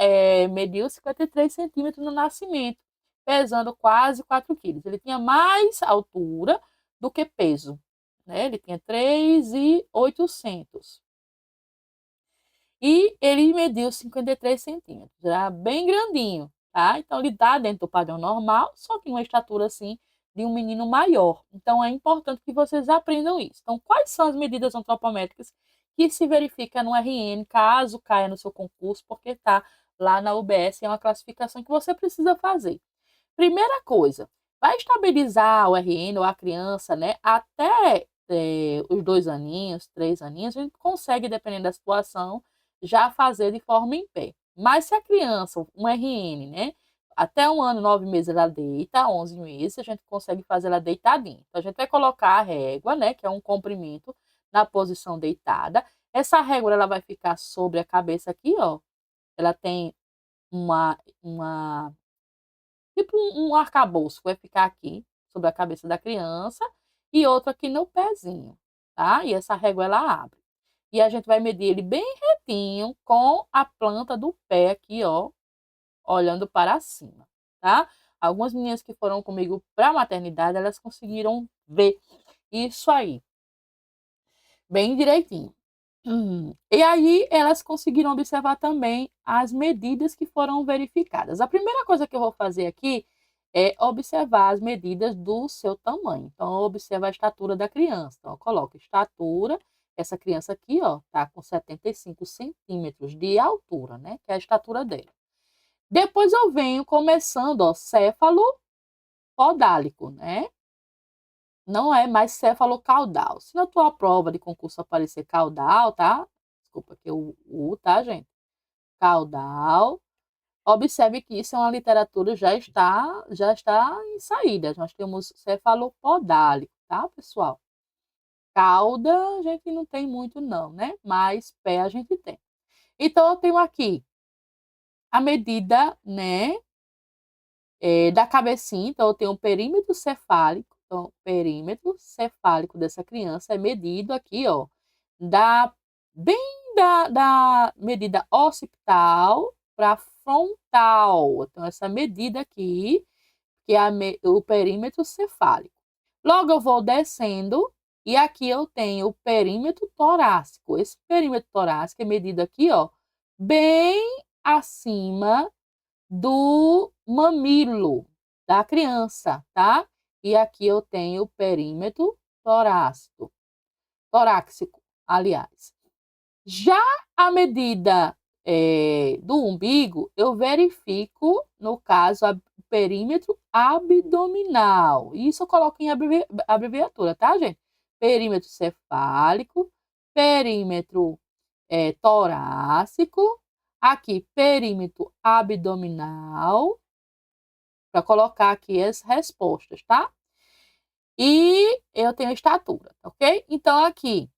mediu 53 centímetros no nascimento, pesando quase 4 quilos. Ele tinha mais altura do que peso. Né? Ele tinha 3,800. E ele mediu 53 centímetros. Era bem grandinho, tá? Então, ele está dentro do padrão normal, só que uma estatura assim de um menino maior. Então, é importante que vocês aprendam isso. Então, quais são as medidas antropométricas que se verifica no RN, caso caia no seu concurso, porque está lá na UBS, é uma classificação que você precisa fazer. Primeira coisa, vai estabilizar o RN ou a criança, né? Até os 2 aninhos, 3 aninhos, a gente consegue, dependendo da situação, já fazer de forma em pé. Mas se a criança, um RN, né? Até 1 ano, 9 meses, ela deita, 11 meses, a gente consegue fazer ela deitadinha. Então, a gente vai colocar a régua, né? Que é um comprimento na posição deitada. Essa régua, ela vai ficar sobre a cabeça aqui, ó. Ela tem uma tipo um arcabouço, vai ficar aqui sobre a cabeça da criança e outro aqui no pezinho, tá? E essa régua ela abre. E a gente vai medir ele bem retinho com a planta do pé aqui, ó, olhando para cima, tá? Algumas meninas que foram comigo para a maternidade, elas conseguiram ver isso aí, bem direitinho. E aí elas conseguiram observar também as medidas que foram verificadas. A primeira coisa que eu vou fazer aqui é observar as medidas do seu tamanho. Então, eu observo a estatura da criança. Então, eu coloco estatura, essa criança aqui, ó, tá com 75 centímetros de altura, né? Que é a estatura dela. Depois eu venho começando, ó, céfalo podálico, né? Não é mais céfalo-caudal. Se na tua prova de concurso aparecer caudal, tá? Desculpa aqui o U, tá, gente? Caudal. Observe que isso é uma literatura já está em saída. Nós temos cefalopodálico, tá, pessoal? cauda a gente não tem muito não, né? Mas pé a gente tem. Então, eu tenho aqui a medida, né, da cabecinha. Então, eu tenho o perímetro cefálico. Então, o perímetro cefálico dessa criança é medido aqui, ó, da, bem da medida occipital para frontal. Então, essa medida aqui, que é o perímetro cefálico. Logo, eu vou descendo e aqui eu tenho o perímetro torácico. Esse perímetro torácico é medido aqui, ó, bem acima do mamilo da criança, tá? E aqui eu tenho o perímetro torácico, aliás. Já a medida do umbigo, eu verifico, no caso, o perímetro abdominal. Isso eu coloco em abreviatura, tá, gente? Perímetro cefálico, perímetro torácico, aqui perímetro abdominal, para colocar aqui as respostas, tá? E eu tenho estatura, ok? Então, aqui,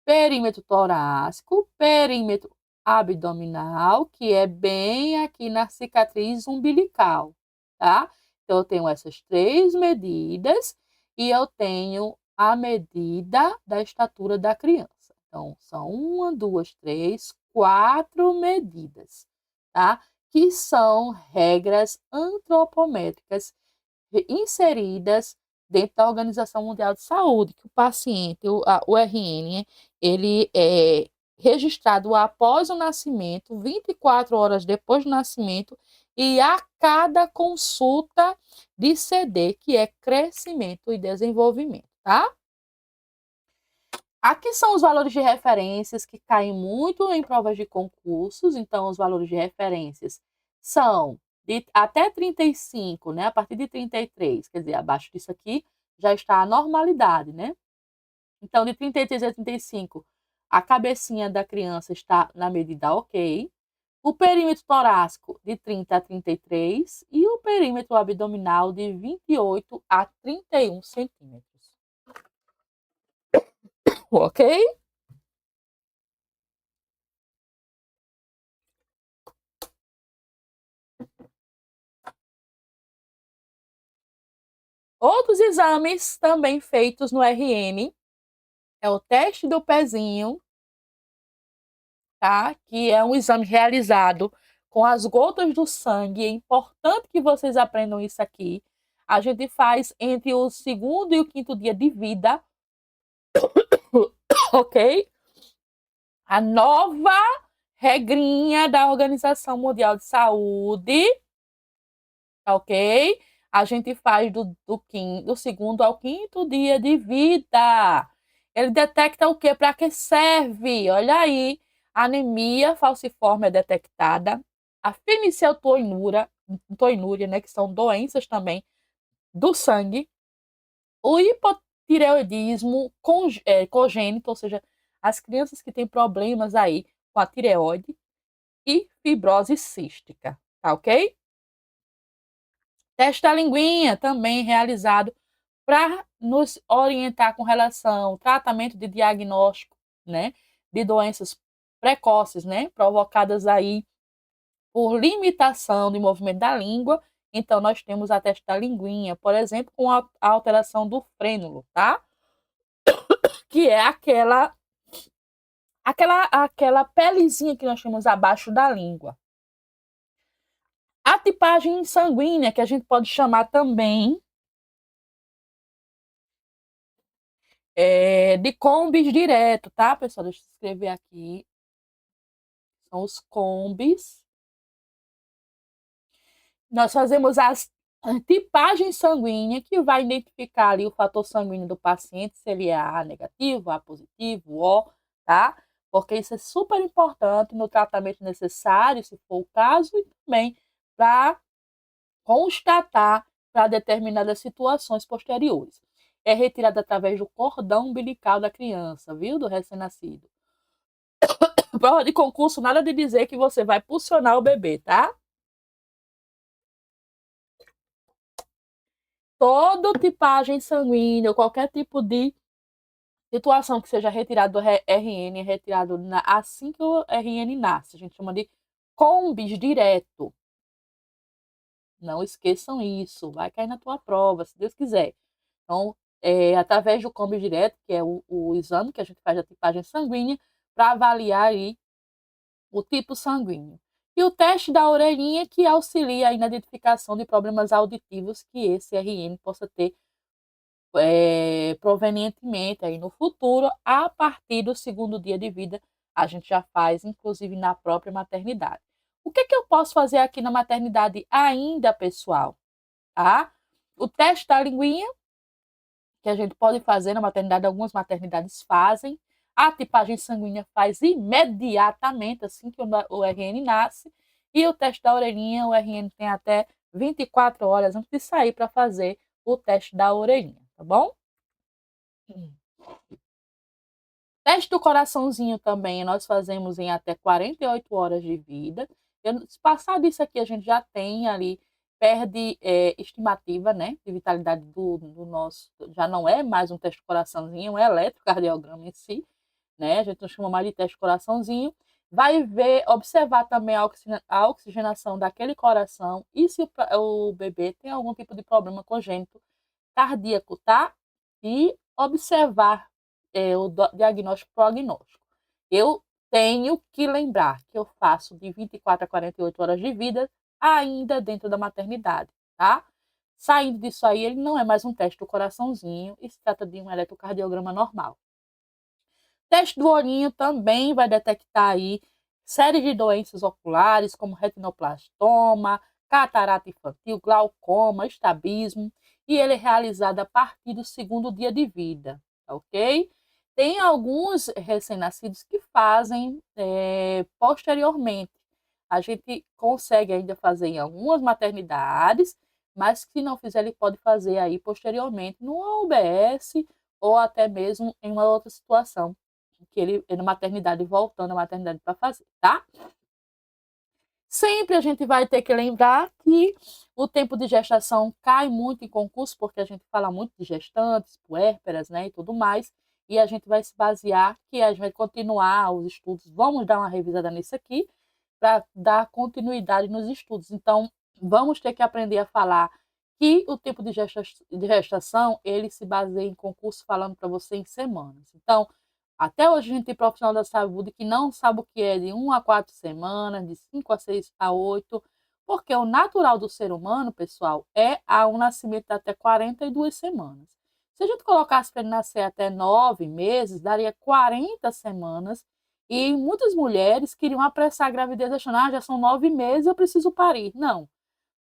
perímetro torácico, perímetro abdominal, que é bem aqui na cicatriz umbilical, tá? Então, eu tenho essas três medidas e eu tenho a medida da estatura da criança. Então, são uma, duas, três, quatro medidas, tá? Que são regras antropométricas inseridas dentro da Organização Mundial de Saúde, que o paciente, o RN, ele é registrado após o nascimento, 24 horas depois do nascimento, e a cada consulta de CD, que é crescimento e desenvolvimento, tá? Aqui são os valores de referências que caem muito em provas de concursos. Então, os valores de referências são até 35, né? A partir de 33, quer dizer, abaixo disso aqui já está a normalidade, né? Então, de 33 a 35, a cabecinha da criança está na medida ok. O perímetro torácico de 30 a 33 e o perímetro abdominal de 28 a 31 centímetros. Ok? Outros exames também feitos no RN é o teste do pezinho, tá? Que é um exame realizado com as gotas do sangue. É importante que vocês aprendam isso aqui. A gente faz entre o segundo e o quinto dia de vida, ok? A nova regrinha da Organização Mundial de Saúde, ok? A gente faz do segundo ao quinto dia de vida. Ele detecta o quê? Para que serve? Olha aí. A anemia falciforme é detectada. A fenilcetonúria, né, que são doenças também do sangue. O hipotireoidismo congênito, ou seja, as crianças que têm problemas aí com a tireoide. E fibrose cística, tá ok? Teste da linguinha, também realizado para nos orientar com relação ao tratamento de diagnóstico, né, de doenças precoces, né, provocadas aí por limitação do movimento da língua. Então, nós temos a teste da linguinha, por exemplo, com a alteração do frênulo, tá? Que é aquela pelezinha que nós temos abaixo da língua. A tipagem sanguínea, que a gente pode chamar também de combis direto, tá, pessoal? Deixa eu escrever aqui. São os combis. Nós fazemos a tipagem sanguínea, que vai identificar ali o fator sanguíneo do paciente, se ele é A negativo, A positivo, O, tá? Porque isso é super importante no tratamento necessário, se for o caso, e também para constatar para determinadas situações posteriores. É retirada através do cordão umbilical da criança, viu? Do recém-nascido. Prova de concurso, nada de dizer que você vai pulsionar o bebê, tá? Toda tipagem sanguínea, qualquer tipo de Situação que seja retirado do RN, é retirado assim que o RN nasce. A gente chama de combis direto. Não esqueçam isso. Vai cair na tua prova, se Deus quiser. Então, através do combis direto, que é o exame que a gente faz da tipagem sanguínea, para avaliar aí o tipo sanguíneo. E o teste da orelhinha, que auxilia aí na identificação de problemas auditivos que esse RN possa ter provenientemente aí no futuro, a partir do segundo dia de vida, a gente já faz, inclusive na própria maternidade. O que, que eu posso fazer aqui na maternidade ainda, pessoal? Tá? O teste da linguinha, que a gente pode fazer na maternidade, algumas maternidades fazem. A tipagem sanguínea faz imediatamente, assim que o RN nasce. E o teste da orelhinha, o RN tem até 24 horas antes de sair para fazer o teste da orelhinha, tá bom? Teste do coraçãozinho também nós fazemos em até 48 horas de vida. Se passar disso aqui, a gente já tem ali, perde estimativa, né, de vitalidade do nosso, já não é mais um teste do coraçãozinho, é um eletrocardiograma em si, né, a gente não chama mais de teste do coraçãozinho. Vai ver, observar também a oxigenação daquele coração e se o bebê tem algum tipo de problema congênito cardíaco, tá? E observar o diagnóstico prognóstico. Eu tenho que lembrar que eu faço de 24 a 48 horas de vida ainda dentro da maternidade, tá? Saindo disso aí, ele não é mais um teste do coraçãozinho e se trata de um eletrocardiograma normal. Teste do olhinho também vai detectar aí série de doenças oculares, como retinoblastoma, catarata infantil, glaucoma, estrabismo, e ele é realizado a partir do segundo dia de vida, ok? Tem alguns recém-nascidos que fazem posteriormente. A gente consegue ainda fazer em algumas maternidades, mas se não fizer, ele pode fazer aí posteriormente no UBS ou até mesmo em uma outra situação que ele é na maternidade, voltando à maternidade para fazer, tá? Sempre a gente vai ter que lembrar que o tempo de gestação cai muito em concurso, porque a gente fala muito de gestantes, puérperas, né, e tudo mais, e a gente vai se basear que a gente vai continuar os estudos, vamos dar uma revisada nisso aqui, para dar continuidade nos estudos. Então, vamos ter que aprender a falar que o tempo de gestação, ele se baseia em concurso, falando para você em semanas. Então, até hoje a gente tem profissional da saúde que não sabe o que é de 1 a 4 semanas, de 5 a 6 a 8, porque o natural do ser humano, pessoal, é um nascimento de até 42 semanas. Se a gente colocasse para ele nascer até 9 meses, daria 40 semanas, e muitas mulheres queriam apressar a gravidez achando, já são 9 meses, eu preciso parir. Não.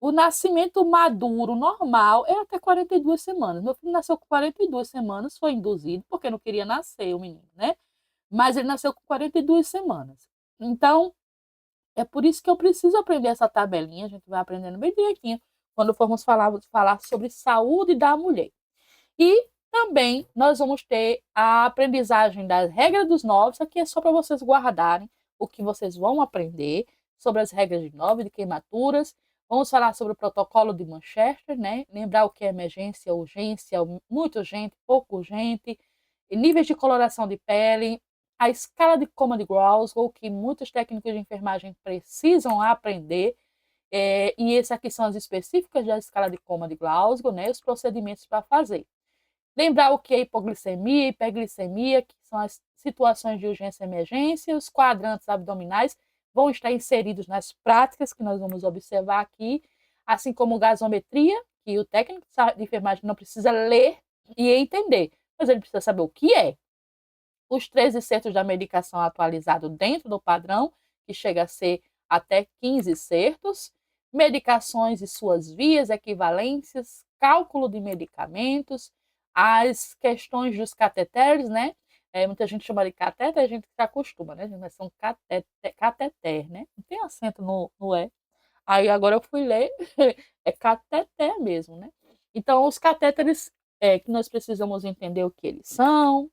O nascimento maduro, normal, é até 42 semanas. Meu filho nasceu com 42 semanas, foi induzido, porque não queria nascer o menino, né? Mas ele nasceu com 42 semanas. Então, é por isso que eu preciso aprender essa tabelinha, a gente vai aprendendo bem direitinho quando formos falar sobre saúde da mulher. E também nós vamos ter a aprendizagem das regras dos 9, isso aqui é só para vocês guardarem o que vocês vão aprender sobre as regras de 9, de queimaturas. Vamos falar sobre o protocolo de Manchester, né? Lembrar o que é emergência, urgência, muito urgente, pouco urgente, níveis de coloração de pele, a escala de coma de Glasgow, que muitos técnicos de enfermagem precisam aprender, e essas aqui são as específicas da escala de coma de Glasgow, né? Os procedimentos para fazer. Lembrar o que é hipoglicemia, hiperglicemia, que são as situações de urgência e emergência, os quadrantes abdominais vão estar inseridos nas práticas que nós vamos observar aqui, assim como gasometria, que o técnico de enfermagem não precisa ler e entender, mas ele precisa saber o que é. Os 13 certos da medicação atualizado dentro do padrão, que chega a ser até 15 certos, medicações e suas vias, equivalências, cálculo de medicamentos, as questões dos cateteres, né? Muita gente chama de catéter, a gente se acostuma, né? Mas são cateter, né? Não tem acento no E. Aí agora eu fui ler, é cateter mesmo, né? Então, os catéteres que nós precisamos entender o que eles são,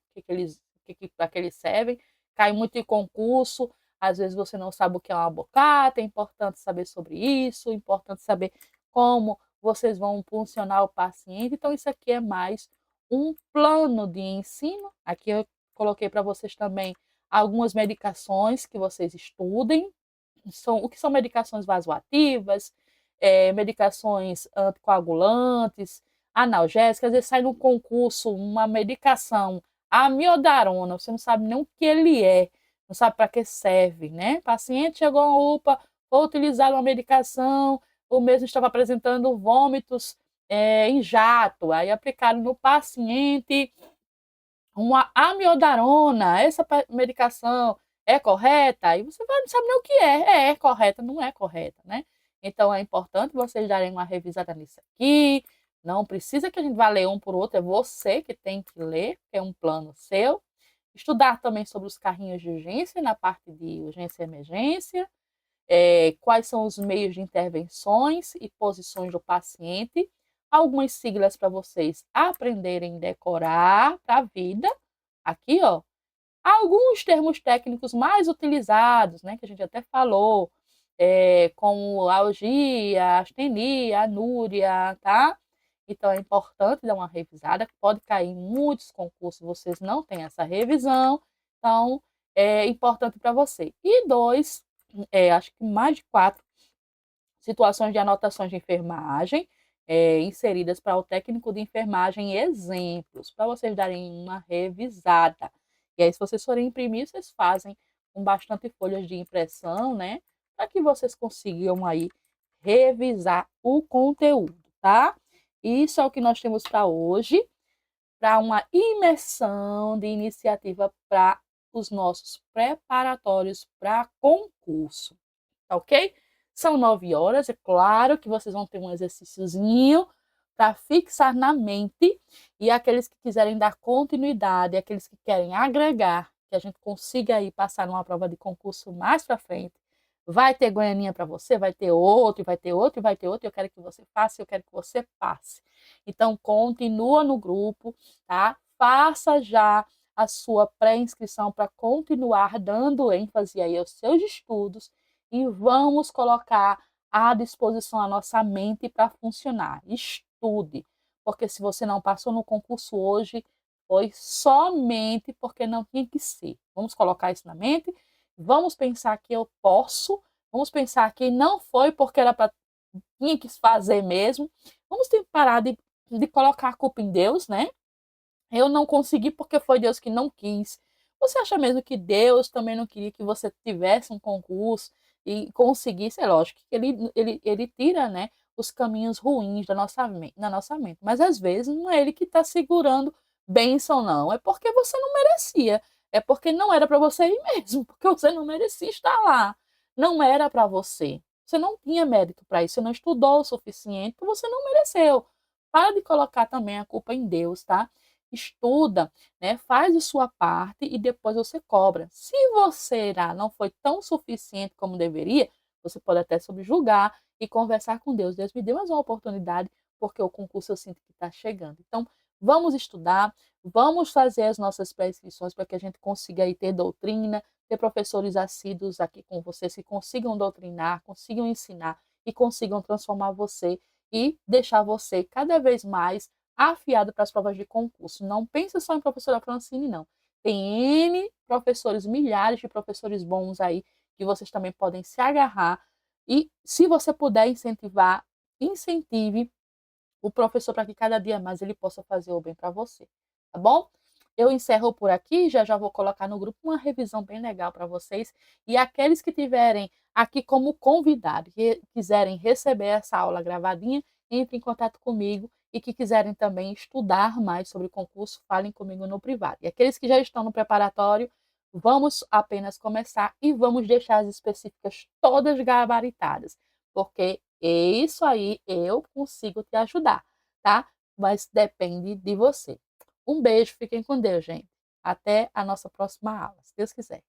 para que eles servem, cai muito em concurso, às vezes você não sabe o que é uma bocata, é importante saber sobre isso, é importante saber como vocês vão funcionar o paciente. Então, isso aqui é mais um plano de ensino. Aqui eu coloquei para vocês também algumas medicações que vocês estudem. O que são medicações vasoativas, medicações anticoagulantes, analgésicas. Às vezes sai no concurso uma medicação, amiodarona, você não sabe nem o que ele é, não sabe para que serve, né? O paciente chegou à UPA, foi utilizar uma medicação, o mesmo estava apresentando vômitos em jato, aí aplicaram no paciente uma amiodarona, essa medicação é correta? Aí você vai, não sabe nem o que é correta, não é correta, né? Então é importante vocês darem uma revisada nisso aqui. Não precisa que a gente vá ler um por outro, é você que tem que ler, é um plano seu. Estudar também sobre os carrinhos de urgência, na parte de urgência e emergência, quais são os meios de intervenções e posições do paciente, algumas siglas para vocês aprenderem a decorar para a vida. Aqui, ó, alguns termos técnicos mais utilizados, né, que a gente até falou, como algia, astenia, anúria, tá? Então é importante dar uma revisada, que pode cair em muitos concursos, vocês não têm essa revisão, então é importante para você. E dois, acho que mais de quatro situações de anotações de enfermagem inseridas para o técnico de enfermagem, exemplos, para vocês darem uma revisada. E aí, se vocês forem imprimir, vocês fazem com bastante folhas de impressão, né? Para que vocês consigam aí revisar o conteúdo, tá? Isso é o que nós temos para hoje, para uma imersão de iniciativa para os nossos preparatórios para concurso, tá ok? São 9 horas, é claro que vocês vão ter um exercíciozinho para fixar na mente, e aqueles que quiserem dar continuidade, aqueles que querem agregar, que a gente consiga aí passar numa prova de concurso mais para frente, vai ter Goianinha para você, vai ter outro, vai ter outro, vai ter outro, eu quero que você faça, eu quero que você passe. Então, continua no grupo, tá? Faça já a sua pré-inscrição para continuar dando ênfase aí aos seus estudos, e vamos colocar à disposição a nossa mente para funcionar. Estude, porque se você não passou no concurso hoje, foi somente porque não tinha que ser. Vamos colocar isso na mente, vamos pensar que eu posso, vamos pensar que não foi porque era para tinha que fazer mesmo. Vamos ter que parar de colocar a culpa em Deus, né? Eu não consegui porque foi Deus que não quis. Você acha mesmo que Deus também não queria que você tivesse um concurso e conseguisse? É lógico que ele tira, né, os caminhos ruins da nossa mente. Mas às vezes não é ele que está segurando bênção, não. É porque você não merecia. É porque não era para você ir mesmo. Porque você não merecia estar lá. Não era para você. Você não tinha mérito para isso. Você não estudou o suficiente. Você não mereceu. Para de colocar também a culpa em Deus, tá? Estuda, né? Faz a sua parte e depois você cobra. Se você não foi tão suficiente como deveria, você pode até subjugar e conversar com Deus. Deus me deu mais uma oportunidade, porque o concurso eu sinto que está chegando. Então, vamos estudar, vamos fazer as nossas pré-inscrições para que a gente consiga aí ter doutrina, ter professores assíduos aqui com vocês que consigam doutrinar, consigam ensinar e consigam transformar você e deixar você cada vez mais afiado para as provas de concurso. Não pense só em professora Francine, não. Tem N professores, milhares de professores bons aí, que vocês também podem se agarrar. E se você puder incentivar, incentive o professor para que cada dia mais ele possa fazer o bem para você, tá bom? Eu encerro por aqui, já vou colocar no grupo uma revisão bem legal para vocês. E aqueles que tiverem aqui como convidado, que quiserem receber essa aula gravadinha, entre em contato comigo, e que quiserem também estudar mais sobre o concurso, falem comigo no privado. E aqueles que já estão no preparatório, vamos apenas começar e vamos deixar as específicas todas gabaritadas, porque isso aí eu consigo te ajudar, tá? Mas depende de você. Um beijo, fiquem com Deus, gente. Até a nossa próxima aula, se Deus quiser.